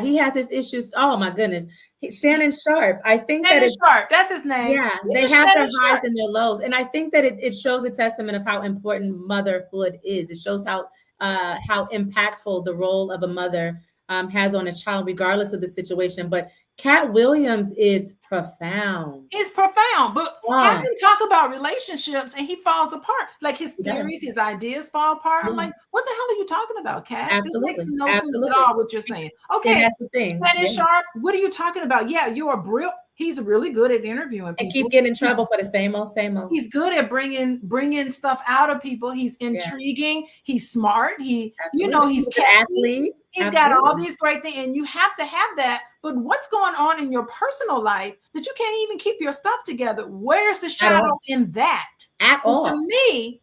He has his issues. Oh my goodness, Shannon Sharp. I think that Shannon it's Sharp, that's his name. yeah. Look They at have their Shannon highs Sharp. and their lows, and I think that it shows a testament of how important motherhood is. It shows how impactful the role of a mother has on a child, regardless of the situation. But Cat Williams is profound. It's profound, but have Oh, him talk about relationships and he falls apart. Like his he does. theories, his ideas fall apart. I'm Yeah, like, what the hell are you talking about, Kat? This makes absolutely, no sense at absolutely. all what you're saying. And Okay, that's the thing. Shannon Yeah. Sharp, what are you talking about? Yeah, you're a brilliant. He's really good at interviewing And people. keep getting in trouble for the same old, same old. He's good at bringing stuff out of people. He's Yeah, intriguing. He's smart. absolutely. He's He's an catchy. athlete. He's got all Absolutely. these great things, and you have to have that. But what's going on in your personal life that you can't even keep your stuff together? Where's the shadow in that? At And all. to me,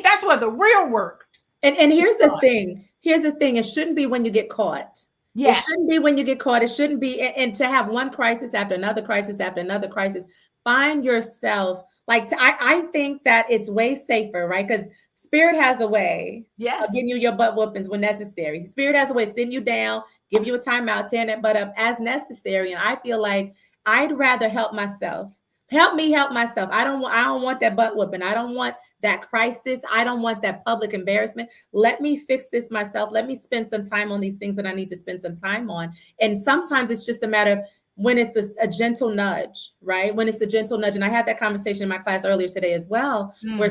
that's where the real work. And here's the thing. Here's the thing. It shouldn't be when you get caught. Yeah. It shouldn't be when you get caught. It shouldn't be. And to have one crisis after another crisis after another crisis. Find yourself. I think that it's way safer, right? Because Spirit has a way Yes. of getting you your butt whoopings when necessary. Spirit has a way of sitting you down, give you a timeout, tearing that butt up as necessary. And I feel like I'd rather help myself. Help me help myself. I don't want that butt whooping. I don't want that crisis. I don't want that public embarrassment. Let me fix this myself. Let me spend some time on these things that I need to spend some time on. And sometimes it's just a matter of when it's a gentle nudge, right? When it's a gentle nudge. And I had that conversation in my class earlier today as well, where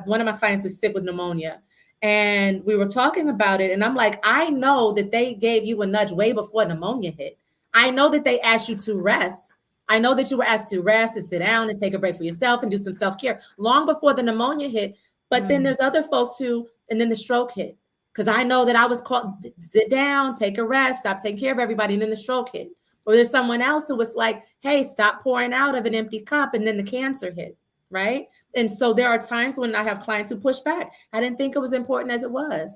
one of my clients is sick with pneumonia. And we were talking about it. And I'm like, I know that they gave you a nudge way before pneumonia hit. I know that they asked you to rest. I know that you were asked to rest and sit down and take a break for yourself and do some self-care long before the pneumonia hit. But then there's other folks and then the stroke hit. Because I know that I was called, sit down, take a rest, stop taking care of everybody. And then the stroke hit. Or there's someone else who was like, hey, stop pouring out of an empty cup. And then the cancer hit, right? And so there are times when I have clients who push back. I didn't think it was important as it was.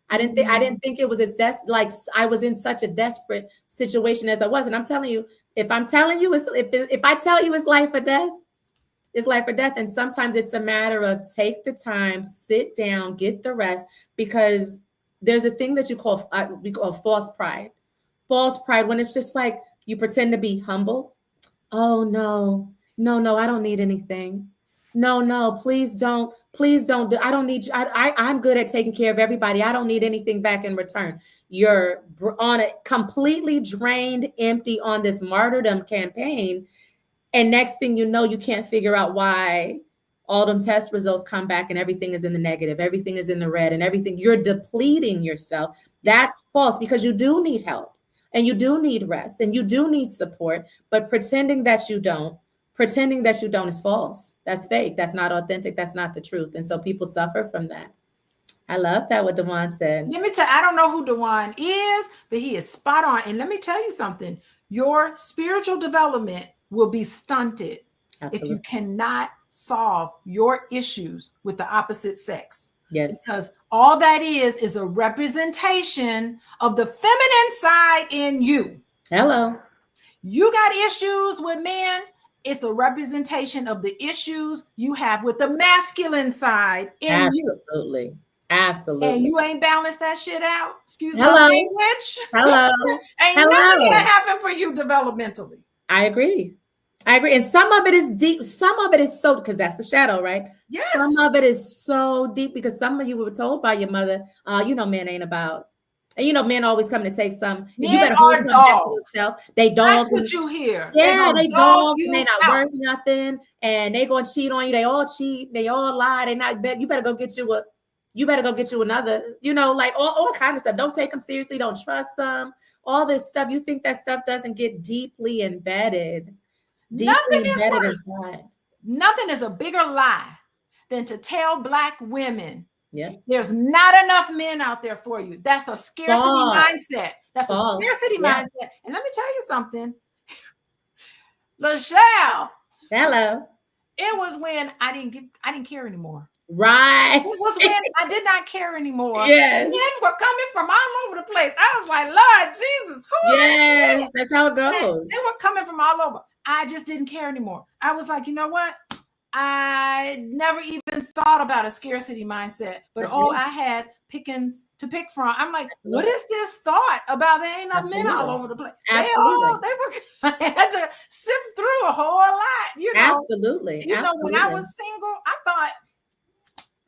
I didn't think it was like I was in such a desperate situation as I was. And I'm telling you, if I tell you it's life or death, it's life or death. And sometimes it's a matter of take the time, sit down, get the rest, because there's a thing that we call false pride. False pride, when it's just like you pretend to be humble. Oh no, I don't need anything. No, please don't do. I don't need you. I'm good at taking care of everybody. I don't need anything back in return. You're on a completely drained, empty on this martyrdom campaign. And next thing you know, you can't figure out why all them test results come back and everything is in the negative, everything is in the red, and everything. You're depleting yourself. That's false, because you do need help. And you do need rest and you do need support, but pretending that you don't is false. That's fake. That's not authentic. That's not the truth. And so people suffer from that. I love that what Dewan said. Let me tell you, I don't know who Dewan is, but he is spot on. And let me tell you something. Your spiritual development will be stunted if you cannot solve your issues with the opposite sex. Yes. Because all that is a representation of the feminine side in you. Hello. You got issues with men. It's a representation of the issues you have with the masculine side in you. Absolutely. And you ain't balanced that shit out. Excuse Hello. my language. Hello. Ain't nothing gonna happen for you developmentally. I agree. And some of it is deep. Some of it is so, because that's the shadow, right? Yes. Some of it is so deep because some of you were told by your mother, man ain't about And men always come to take some. You Men better hold are something back to dogs. yourself. They That's dogs. what you hear. Yeah, they dogs, and you they not out. worth nothing, and they gonna cheat on you. They all cheat. They all lie. They not bet. You better go get you another. Like all kind of stuff. Don't take them seriously. Don't trust them. All this stuff. You think that stuff doesn't get deeply embedded inside. Nothing is a bigger lie than to tell Black women, yeah, there's not enough men out there for you. That's a scarcity mindset. That's a scarcity mindset. And let me tell you something, LaShelle. Hello. It was when I didn't care anymore. Right. It was when I did not care anymore. Yes. Men were coming from all over the place. I was like, Lord Jesus, who are Yes, that's how it goes. They were coming from all over. I just didn't care anymore. I was like, you know what? I never even thought about a scarcity mindset, but I had pickings to pick from. I'm like, what is this thought about there ain't enough men all over the place? They were I had to sift through a whole lot, Absolutely. When I was single, I thought,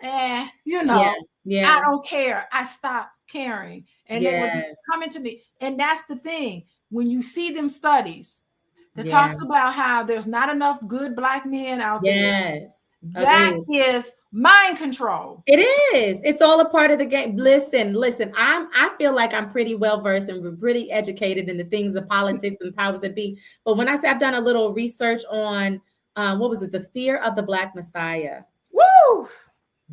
I don't care. I stopped caring. And they were just coming to me. And that's the thing. When you see them studies that talks about how there's not enough good Black men out there. That is mind control. It is. It's all a part of the game. Listen. I feel like I'm pretty well versed and pretty educated in the things of politics and powers that be. But when I say I've done a little research on what was it? The fear of the Black Messiah. Woo!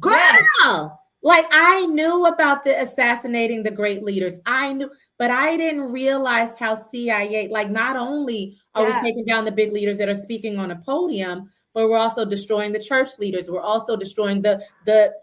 Girl! Like I knew about the assassinating the great leaders. I knew, but I didn't realize how CIA, like not only are we taking down the big leaders that are speaking on a podium, but we're also destroying the church leaders. We're also destroying the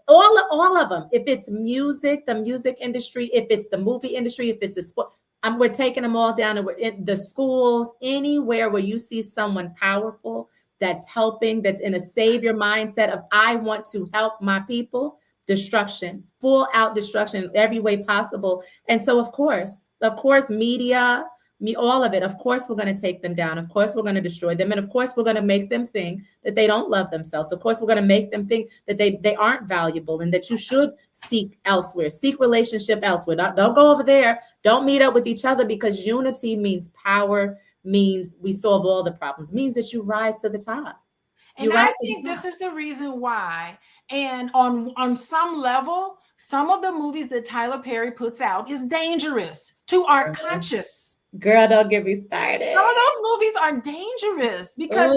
all of them. If it's music, the music industry, if it's the movie industry, if it's the sport, we're taking them all down. And we're in the schools, anywhere where you see someone powerful that's helping, that's in a savior mindset of I want to help my people. Destruction, full out destruction in every way possible. And so, of course, media, all of it, of course, we're going to take them down. Of course, we're going to destroy them. And of course, we're going to make them think that they don't love themselves. Of course, we're going to make them think that they aren't valuable and that you should seek elsewhere, seek relationship elsewhere. Don't go over there. Don't meet up with each other, because unity means power, means we solve all the problems, means that you rise to the top. And I think this is the reason why. And on some level, some of the movies that Tyler Perry puts out is dangerous to our conscious. Girl, don't get me started. Some of those movies are dangerous because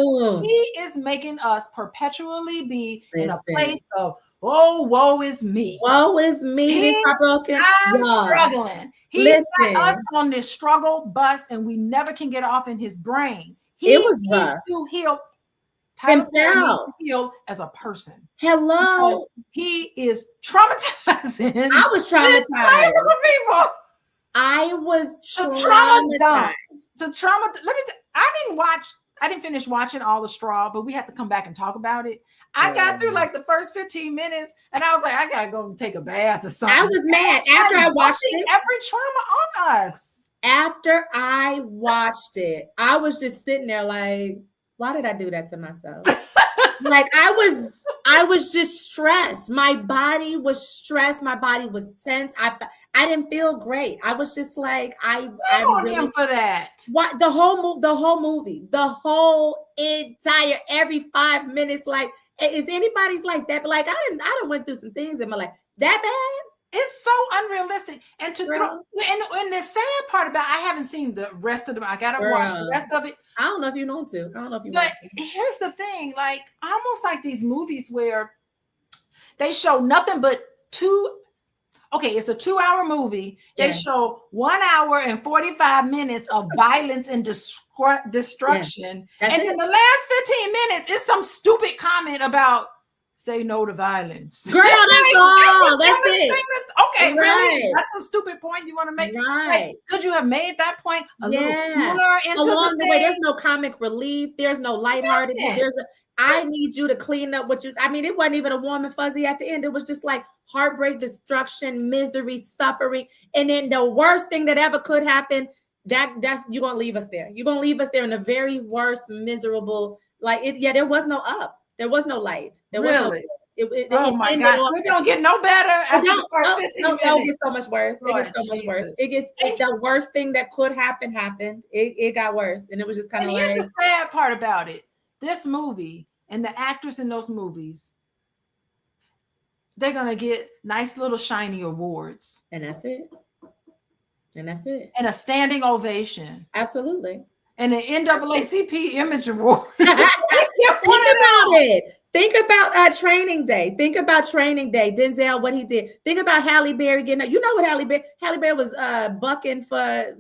he is making us perpetually be in a place of, woe is me. Woe is me. I'm struggling. He's got us on this struggle bus, and we never can get off in his brain. He needs to heal. Tyler Perry needs to heal as a person. Hello. He is traumatizing. I was traumatized. People. I was traumatized. I didn't finish watching all the Straw, but we have to come back and talk about it. I got through like the first 15 minutes and I was like, I gotta go take a bath or something. I was mad after I watched it. Every trauma on us. After I watched it, I was just sitting there like, why did I do that to myself? Like I was just stressed. My body was stressed. My body was tense. I didn't feel great. I was just like, I on him for that. What the whole movie, the whole entire every 5 minutes. Like, is anybody's like that? But like, I done went through some things in my life that bad. It's so unrealistic. And to throw, and the sad part about, I haven't seen the rest of them. I gotta watch the rest of it. I don't know if you want to. But here's the thing, like almost like these movies where they show nothing but it's a 2-hour movie. They show 1 hour and 45 minutes of violence and destruction. And then the last 15 minutes is some stupid comment about say no to violence. Girl, that's all. That's it. Okay, really? That's a stupid point you want to make. Right. Like, could you have made that point a little sooner into along the way? There's no comic relief. There's no lighthearted. I need you to clean up what you. I mean, it wasn't even a warm and fuzzy at the end. It was just like heartbreak, destruction, misery, suffering, and then the worst thing that ever could happen. That's you're gonna leave us there. You're gonna leave us there in the very worst, miserable. Like it. Yeah, there was no up. There was no light. There was no, Oh It my ended gosh, off. we don't get no better It after the first 15 no, it minutes. gets so much worse. It Lord gets so much worse. Jesus. The worst thing that could happen happened. It got worse, and it was just kind And of here's like. the sad part about it. This movie and the actors in those movies, they're gonna get nice little shiny awards. And that's it. And that's it. And a standing ovation. Absolutely. And an NAACP Image Award. Think about it. Think about Training Day. Think about Training Day. Denzel, what he did. Think about Halle Berry getting. You know what Halle Berry was bucking for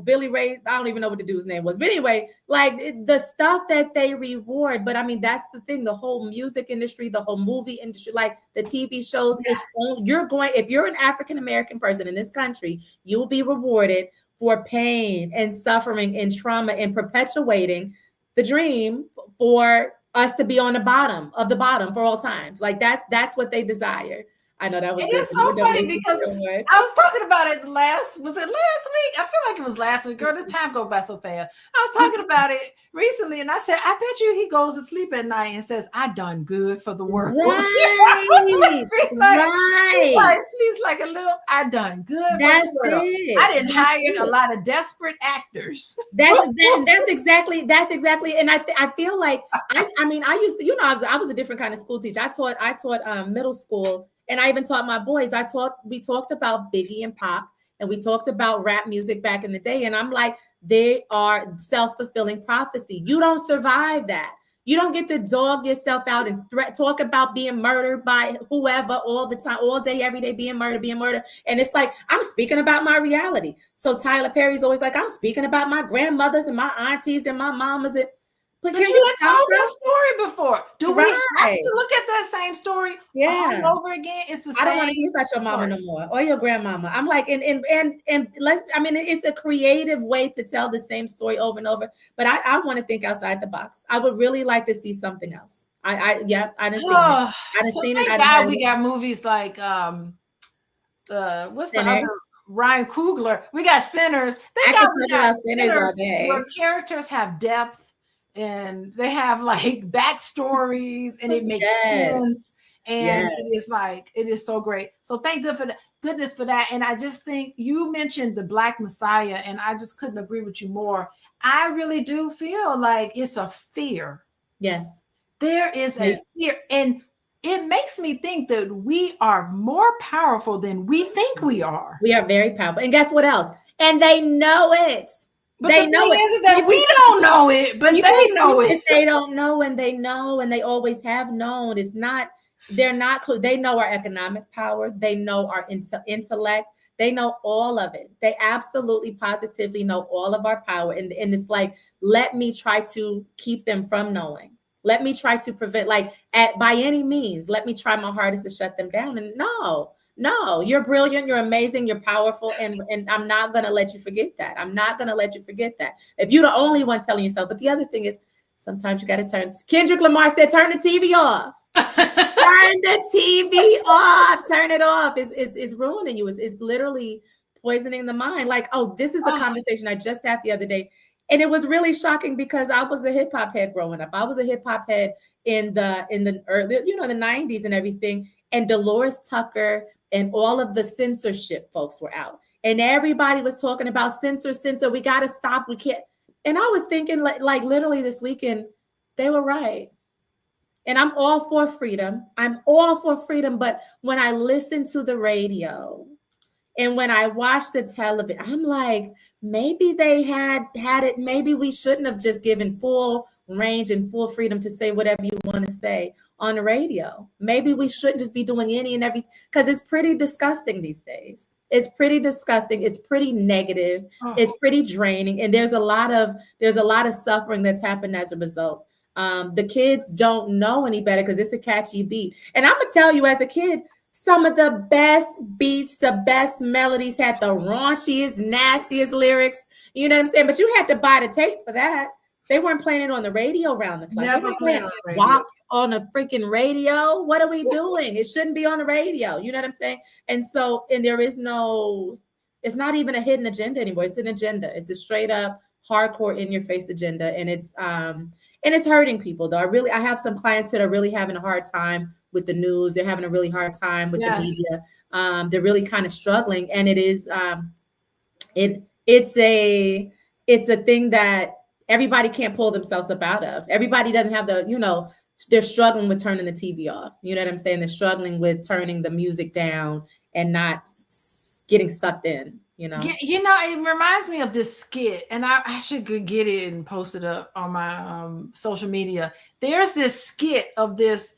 Billy Ray. I don't even know what the dude's name was. But anyway, like the stuff that they reward. But I mean, that's the thing. The whole music industry, the whole movie industry, like the TV shows. Yeah. If you're an African American person in this country, you will be rewarded for pain and suffering and trauma and perpetuating the dream for us to be on the bottom for all times. Like that's what they desire. I know that was. It is so funny because I was talking about it last week? I feel like it was last week. Girl, the time go by so fast. I was talking about it recently, and I said, I bet you he goes to sleep at night and says, I done good for the world. Right. Right. He's like a little, I done good That's for the world. it. I didn't hire a lot of desperate actors. That's exactly. And I feel like I mean, I used to, I was a different kind of school teacher. I taught middle school. And I even taught my boys, we talked about Biggie and Pop, and we talked about rap music back in the day. And I'm like, they are self-fulfilling prophecy. You don't survive that. You don't get to dog yourself out and talk about being murdered by whoever all the time, all day, every day, being murdered. And it's like, I'm speaking about my reality. So Tyler Perry's always like, I'm speaking about my grandmothers and my aunties and my mamas. But you had told that story before. Do we have to look at that same story all over again? It's the same. I don't want to hear about your mama no more or your grandmama. I'm like, and it's a creative way to tell the same story over and over. But I want to think outside the box. I would really like to see something else. I didn't see it. I didn't see it. Thank God we got movies like what's the other? Ryan Coogler. We got Sinners. We got Sinners where characters have depth. And they have like backstories and it makes sense. And it is so great. So thank goodness for that. And I just think you mentioned the Black Messiah, and I just couldn't agree with you more. I really do feel like it's a fear. Yes. There is a fear. And it makes me think that we are more powerful than we think we are. We are very powerful. And guess what else? And they know it. But they know it. That we don't know it, but they know it. They don't know, and they know, and they always have known. They know our economic power. They know our intellect. They know all of it. They absolutely positively know all of our power. And it's like, let me try to keep them from knowing. Let me try to prevent, by any means, let me try my hardest to shut them down. And no, you're brilliant, you're amazing, you're powerful, and I'm not going to let you forget that. I'm not going to let you forget that. If you're the only one telling yourself. But the other thing is, sometimes you got to Kendrick Lamar said, turn the TV off. Turn the TV off. Turn it off. It's ruining you. It's literally poisoning the mind. Like, this is a conversation I just had the other day. And it was really shocking because I was a hip hop head growing up. I was a hip hop head in the early, the 90s and everything. And Dolores Tucker and all of the censorship folks were out. And everybody was talking about censor. We got to stop. We can't. And I was thinking like literally this weekend, they were right. And I'm all for freedom. But when I listen to the radio and when I watch the television, I'm like, maybe they had it. Maybe we shouldn't have just given full range and full freedom to say whatever you want to say on the radio. Maybe we shouldn't just be doing any and every, because it's pretty disgusting these days. It's pretty disgusting. It's pretty negative. It's pretty draining. And there's a lot of suffering that's happened as a result. The kids don't know any better because it's a catchy beat. And I'm gonna tell you, as a kid, some of the best beats, the best melodies had the raunchiest, nastiest lyrics. You know what I'm saying? But you had to buy the tape for that. They weren't playing it on the radio around the clock. Never playing WAP on a freaking radio. What are we doing? It shouldn't be on the radio. You know what I'm saying? And there is it's not even a hidden agenda anymore. It's an agenda. It's a straight up hardcore in your face agenda. And And it's hurting people though. I have some clients that are really having a hard time with the news. They're having a really hard time with the Yes. media. They're really kind of struggling. And it is, it's a thing that everybody can't pull themselves up out of. Everybody doesn't have the, they're struggling with turning the TV off. You know what I'm saying? They're struggling with turning the music down and not getting sucked in. It reminds me of this skit, and I should go get it and post it up on my social media. There's this skit of this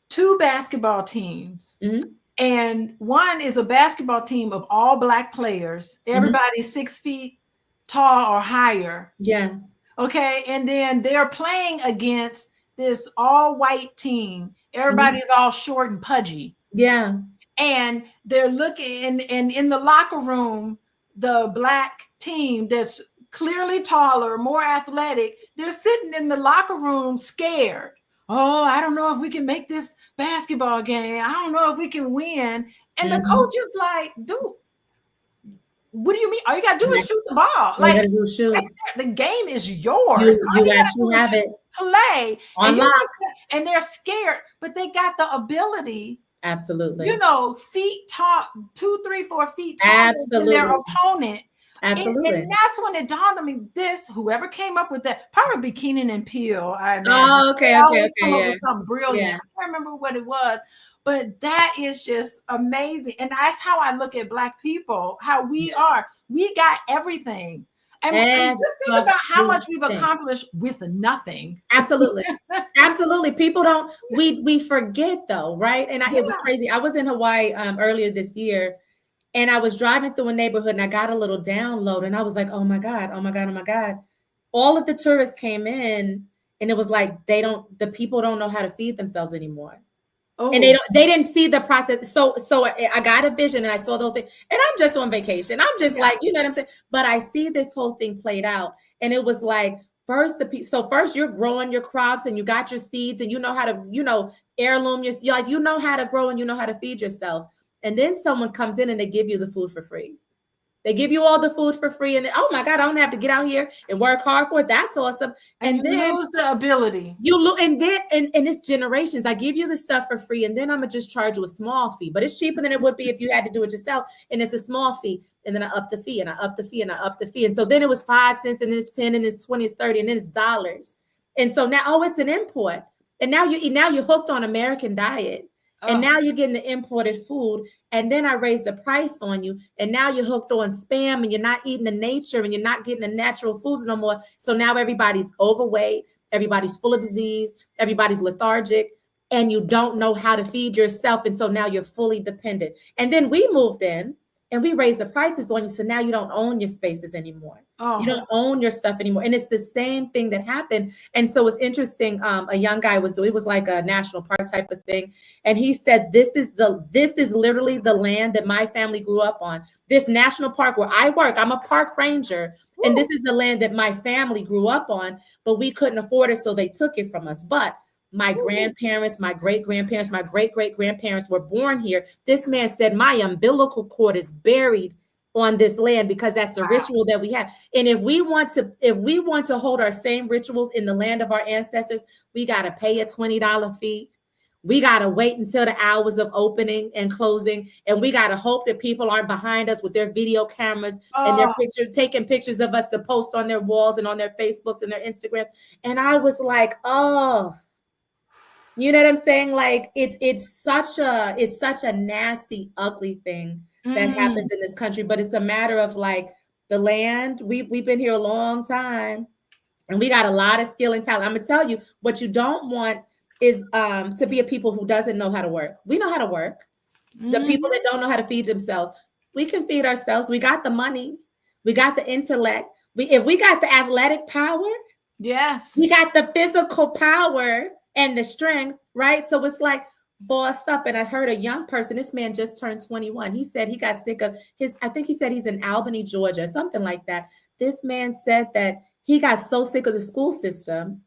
two basketball teams. Mm-hmm. And one is a basketball team of all Black players. Everybody's mm-hmm. 6 feet tall or higher. Yeah. Okay. And then they're playing against this all white team. Everybody's mm-hmm. all short and pudgy. Yeah. And they're looking, and in the locker room, the Black team that's clearly taller, more athletic, they're sitting in the locker room scared. Oh, I don't know if we can make this basketball game. I don't know if we can win. And mm-hmm. the coach is like, dude, what do you mean? All you got to do is shoot the ball. All you got to do is shoot. The game is yours. You actually have it. Play. On lock. And they're scared, but they got the ability. Absolutely. Feet tall, 2, 3, 4 feet taller than their opponent. Absolutely. And that's when it dawned on me, whoever came up with that, probably Keenan and Peele. Okay. Something brilliant. Yeah. I can't remember what it was, but that is just amazing. And that's how I look at Black people, how we are. We got everything. And just think about how much we've accomplished with nothing. Absolutely. Absolutely. People don't, we forget though, right? And it was crazy. I was in Hawaii earlier this year, and I was driving through a neighborhood, and I got a little download, and I was like, oh my God. All of the tourists came in, and it was like, the people don't know how to feed themselves anymore. Oh. And they didn't see the process. So I got a vision, and I saw the whole thing, and I'm just on vacation. I'm just like, you know what I'm saying? But I see this whole thing played out, and it was like, first you're growing your crops, and you got your seeds, and you know how to, heirloom you know how to grow, and you know how to feed yourself. And then someone comes in and they give you the food for free. They give you all the food for free. And oh my God, I don't have to get out here and work hard for it. That's awesome. And then lose the ability. And it's generations. I give you the stuff for free, and then I'm going to just charge you a small fee. But it's cheaper than it would be if you had to do it yourself. And it's a small fee. And then I up the fee, and I up the fee, and I up the fee. And so then it was 5 cents, and then it's 10, and it's 20, it's 30, and then it's dollars. And so now, it's an import. And now you're hooked on American diet. And now you're getting the imported food, and then I raise the price on you, and now you're hooked on spam, and you're not eating the nature, and you're not getting the natural foods no more. So now everybody's overweight, everybody's full of disease, everybody's lethargic, and you don't know how to feed yourself. And so now you're fully dependent. And then we moved in, and we raised the prices on you. So now you don't own your spaces anymore. You don't own your stuff anymore. And it's the same thing that happened. And so it's interesting. A young guy it was like a national park type of thing. And he said, this is literally the land that my family grew up on. This national park where I work, I'm a park ranger. Woo. And this is the land that my family grew up on, but we couldn't afford it. So they took it from us. But my grandparents, my great-grandparents, my great-great-grandparents were born here. This man said, my umbilical cord is buried on this land because that's a ritual that we have. And if we want to hold our same rituals in the land of our ancestors, we got to pay a $20 fee. We got to wait until the hours of opening and closing. And we got to hope that people aren't behind us with their video cameras and their taking pictures of us to post on their walls and on their Facebooks and their Instagrams. And I was like, you know what I'm saying? Like it's such a nasty, ugly thing that happens in this country, but it's a matter of like the land. We've been here a long time, and we got a lot of skill and talent. I'm gonna tell you, what you don't want is to be a people who doesn't know how to work. We know how to work. The people that don't know how to feed themselves, we can feed ourselves. We got the money, we got the intellect. If we got the athletic power, yes, we got the physical power and the strength, right? So it's like bossed up. And I heard a young person, this man just turned 21. He said he got sick of I think he said he's in Albany, Georgia, or something like that. This man said that he got so sick of the school system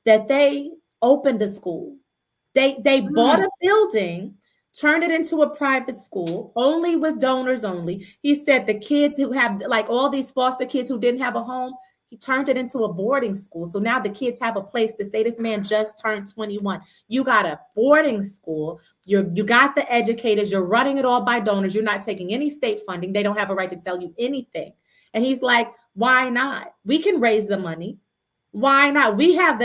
that they opened a school. They bought a building, turned it into a private school, only with donors only. He said the kids who have, like all these foster kids who didn't have a home, He turned it into a boarding school. So now the kids have a place to say, this man just turned 21. You got a boarding school. You got the educators. You're running it all by donors. You're not taking any state funding. They don't have a right to tell you anything. And he's like, why not? We can raise the money. Why not? We have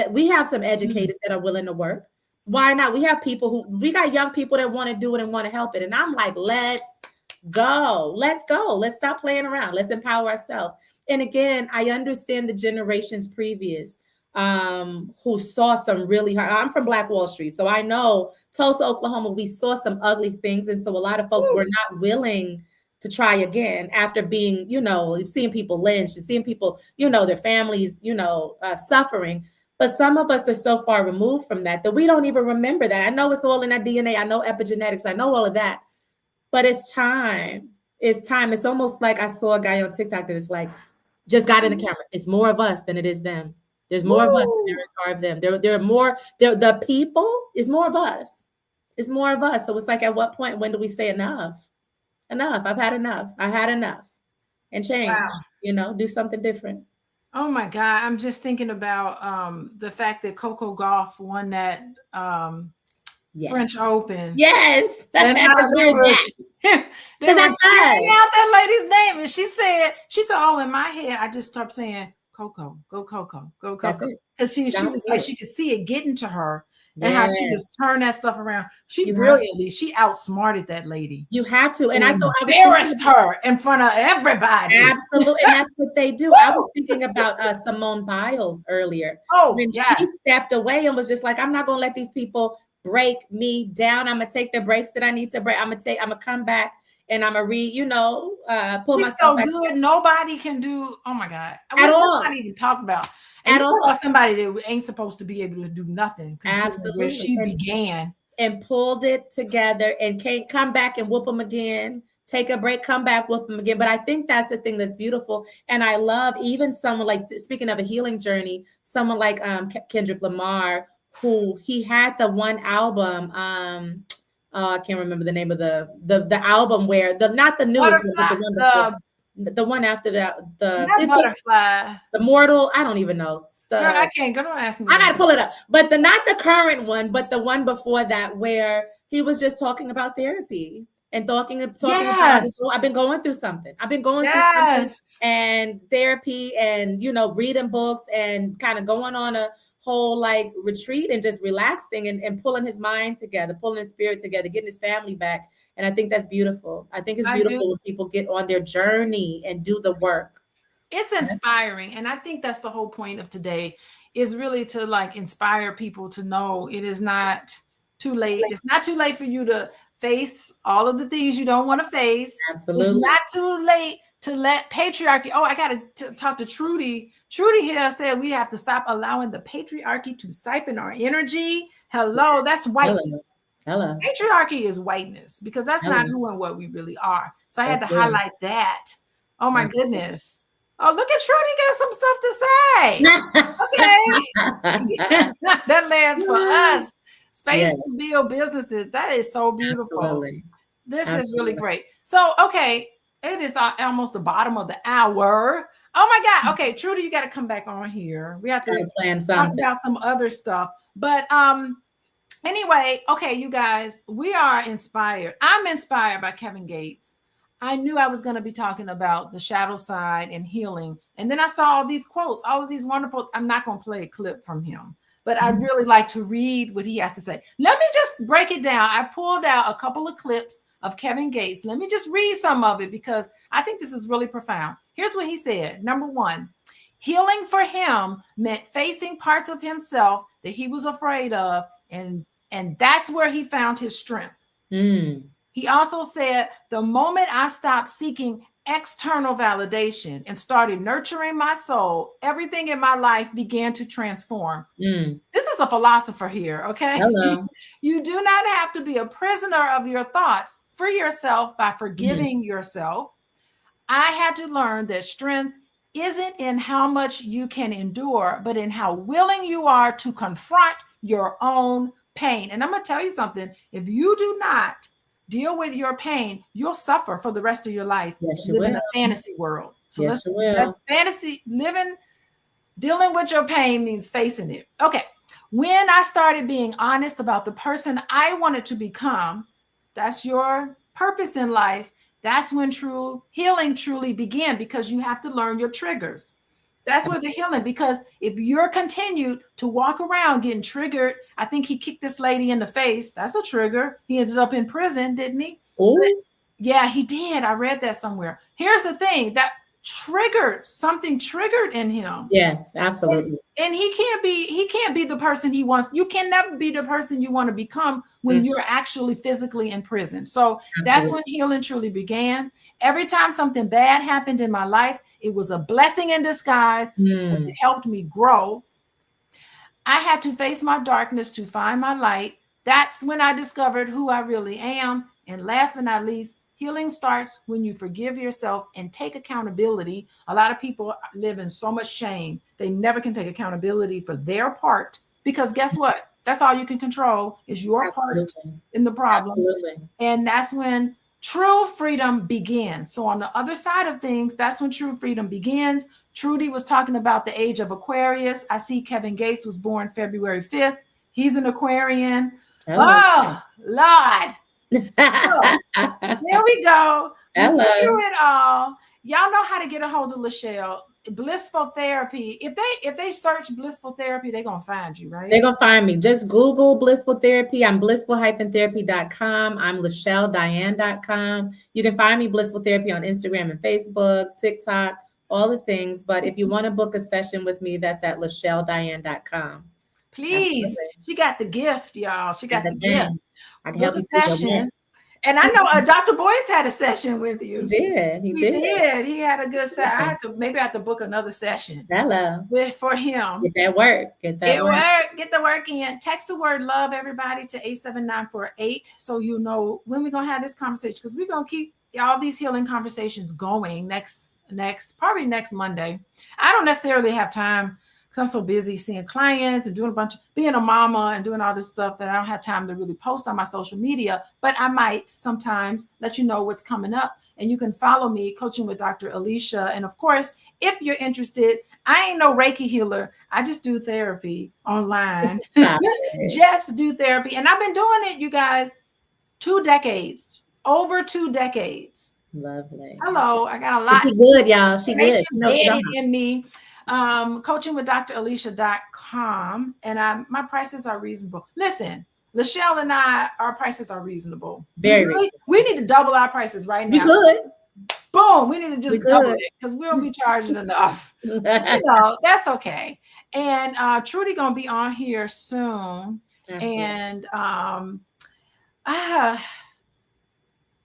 some educators that are willing to work. Why not? We got young people that want to do it and want to help it. And I'm like, let's go. Let's go. Let's stop playing around. Let's empower ourselves. And again, I understand the generations previous who saw some really hard. I'm from Black Wall Street, so I know Tulsa, Oklahoma, we saw some ugly things. And so a lot of folks were not willing to try again after being, seeing people lynched and seeing people, their families, suffering. But some of us are so far removed from that we don't even remember that. I know it's all in our DNA. I know epigenetics. I know all of that. But it's time. It's time. It's almost like I saw a guy on TikTok that is like, just got in the camera. It's more of us than it is them. There's more of us than there are of them. There are more. The people is more of us. It's more of us. So it's like, at what point, when do we say enough? Enough. I've had enough. I had enough. And change. Wow. Do something different. Oh my God. I'm just thinking about the fact that Coco Gauff won that French Open. Yes. And they were carrying out that lady's name. And she said, oh, in my head, I just kept saying, Coco, go Coco, go Coco. Because she was like, she could see it getting to her. And how she just turned that stuff around. She outsmarted that lady. You have to. And I thought embarrassed her in front of everybody. Absolutely. And that's what they do. I was thinking about Simone Biles earlier. When she stepped away and was just like, I'm not going to let these people break me down. I'm going to take the breaks that I need to break. I'm going to come back and I'm going to pull myself so back. Good. Nobody can do. Oh my God. At all. Not even talk about. And talk about somebody that ain't supposed to be able to do nothing. Absolutely. Where she began. And pulled it together and can't come back and whoop them again. Take a break, come back, whoop them again. But I think that's the thing that's beautiful. And I love even someone like, speaking of a healing journey, someone like Kendrick Lamar, who he had the one album. I can't remember the name of the album where not the newest one, but the one before. The one after that, Butterfly, the Mortal. I don't even know. Girl, I can't. Go don't ask me. I gotta pull it up. But not the current one, but the one before that, where he was just talking about therapy and talking about. I've been going through something. Through something and therapy, and reading books and kind of going on a whole like retreat and just relaxing and pulling his mind together, pulling his spirit together, getting his family back. And I think that's beautiful. I think it's beautiful when people get on their journey and do the work. It's inspiring. And I think that's the whole point of today, is really to like inspire people to know it is not too late. It's not too late for you to face all of the things you don't want to face. Absolutely. It's not too late to let patriarchy. Oh, I got to talk to Trudi. Trudi here said we have to stop allowing the patriarchy to siphon our energy. Hello, that's whiteness. Hello. Patriarchy is whiteness, because that's not who and what we really are. So I had to highlight that. Oh my goodness. Oh, look at Trudi got some stuff to say. Okay. That lands for us. Space to build businesses. That is so beautiful. Absolutely. This is really great. So, okay. It is almost the bottom of the hour. Oh my God. Okay. Trudi, you got to come back on here. We have to plan talk about some other stuff. But, anyway, okay, you guys, we are inspired. I'm inspired by Kevin Gates. I knew I was going to be talking about the shadow side and healing. And then I saw all these quotes, all of these wonderful, I'm not going to play a clip from him, but I really like to read what he has to say. Let me just break it down. I pulled out a couple of clips of Kevin Gates. Let me just read some of it because I think this is really profound. Here's what he said. Number one, healing for him meant facing parts of himself that he was afraid of, and that's where he found his strength. He also said, the moment I stopped seeking external validation and started nurturing my soul, everything in my life began to transform. This is a philosopher here, okay? Hello. You do not have to be a prisoner of your thoughts. Free yourself by forgiving yourself. I had to learn that strength isn't in how much you can endure, but in how willing you are to confront your own pain. And I'm going to tell you something. If you do not deal with your pain, you'll suffer for the rest of your life. Yes, you live in will. a fantasy world. So Yes, you will. let's fantasy living. Dealing with your pain means facing it. Okay. When I started being honest about the person I wanted to become, that's your purpose in life. That's when true healing truly began, because you have to learn your triggers. That's where the healing, because if you're continued to walk around getting triggered, I think he kicked this lady in the face. That's a trigger. He ended up in prison, didn't he? Oh, Yeah, he did. I read that somewhere. Here's the thing that triggered something triggered in him. yes, And, absolutely. and he can't be the person he wants. You can never be the person you want to become when you're actually physically in prison. So that's Absolutely. when healing truly began. Every time something bad happened in my life, it was a blessing in disguise. It helped me grow. I had to face my darkness to find my light. That's when I discovered who I really am. And last but not least, healing starts when you forgive yourself and take accountability. A lot of people live in so much shame, they never can take accountability for their part, because guess what? That's all you can control is your part Absolutely. in the problem. Absolutely. And that's when true freedom begins. So on the other side of things, that's when true freedom begins. Trudi was talking about the age of Aquarius. I see Kevin Gates was born February 5th. He's an Aquarian. Oh. Oh, Lord. So, there we go. We went Hello. through it all. Y'all know how to get a hold of LaShelle. Blissful Therapy. If they search Blissful Therapy, they're gonna find you, right? They're going to find me. Just Google Blissful Therapy. I'm blissful-therapy.com. I'm LaShelleDiane.com. You can find me Blissful Therapy on Instagram and Facebook, TikTok, all the things. But if you want to book a session with me, that's at LaShelleDiane.com. Please. Absolutely. She got the gift, y'all. She got the gift. Everything. I can Book help a you through your session. mess. And I know Dr. Boyce had a session with He you. did. He He did. did. He had a good session. I have to book another session Hello. for him. Get that work. Get that It work. worked. Get the work in. Text the word love, everybody, to 87948, so you know when we're gonna have this conversation, because we're gonna keep all these healing conversations going probably next Monday. I don't necessarily have time because I'm so busy seeing clients and doing being a mama and doing all this stuff that I don't have time to really post on my social media, but I might sometimes let you know what's coming up. And you can follow me, Coaching with Dr. Alicia. And of course, if you're interested, I ain't no Reiki healer. I just do therapy online. Stop it. Just do therapy. And I've been doing it, you guys, 2 decades, over 2 decades. Lovely. Hello, I got a lot. She good, y'all. She good. Information She knows she's embedded in me. Coaching with dralicia.com. And my prices are reasonable. Listen, LaShelle and our prices are reasonable. Very reasonable. We need to double our prices right We now. could. Boom, we need to just We double could. it because we don't be charging enough. But you know, that's okay. And Trudi gonna be on here soon. Absolutely. And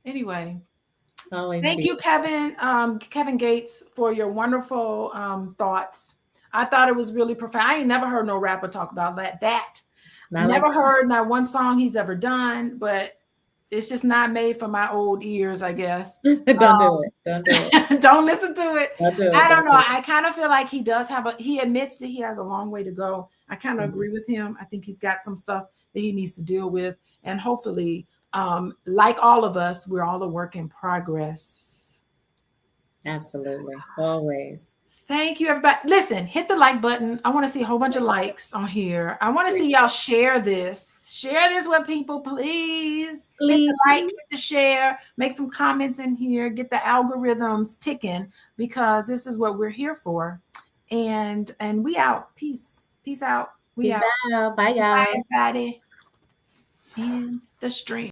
anyway. Always Thank you, Kevin Gates, for your wonderful thoughts. I thought it was really profound. I ain't never heard no rapper talk about that. Never heard not one song he's ever done, but it's just not made for my old ears, I guess. Don't do it. Don't do it. Don't listen to it. Don't do it. I don't know. I kind of feel like he admits that he has a long way to go. I kind of agree with him. I think he's got some stuff that he needs to deal with. And hopefully, like all of us, we're all a work in progress. Absolutely. Always. Thank you, everybody. Listen, hit the like button. I want to see a whole bunch of likes on here. I want to see y'all share this. Share this with people, please. Hit the like, hit the share, make some comments in here, get the algorithms ticking, because this is what we're here for. And we out. Peace. Peace out. We Peace out. Bye, y'all. Bye, everybody. In the stream.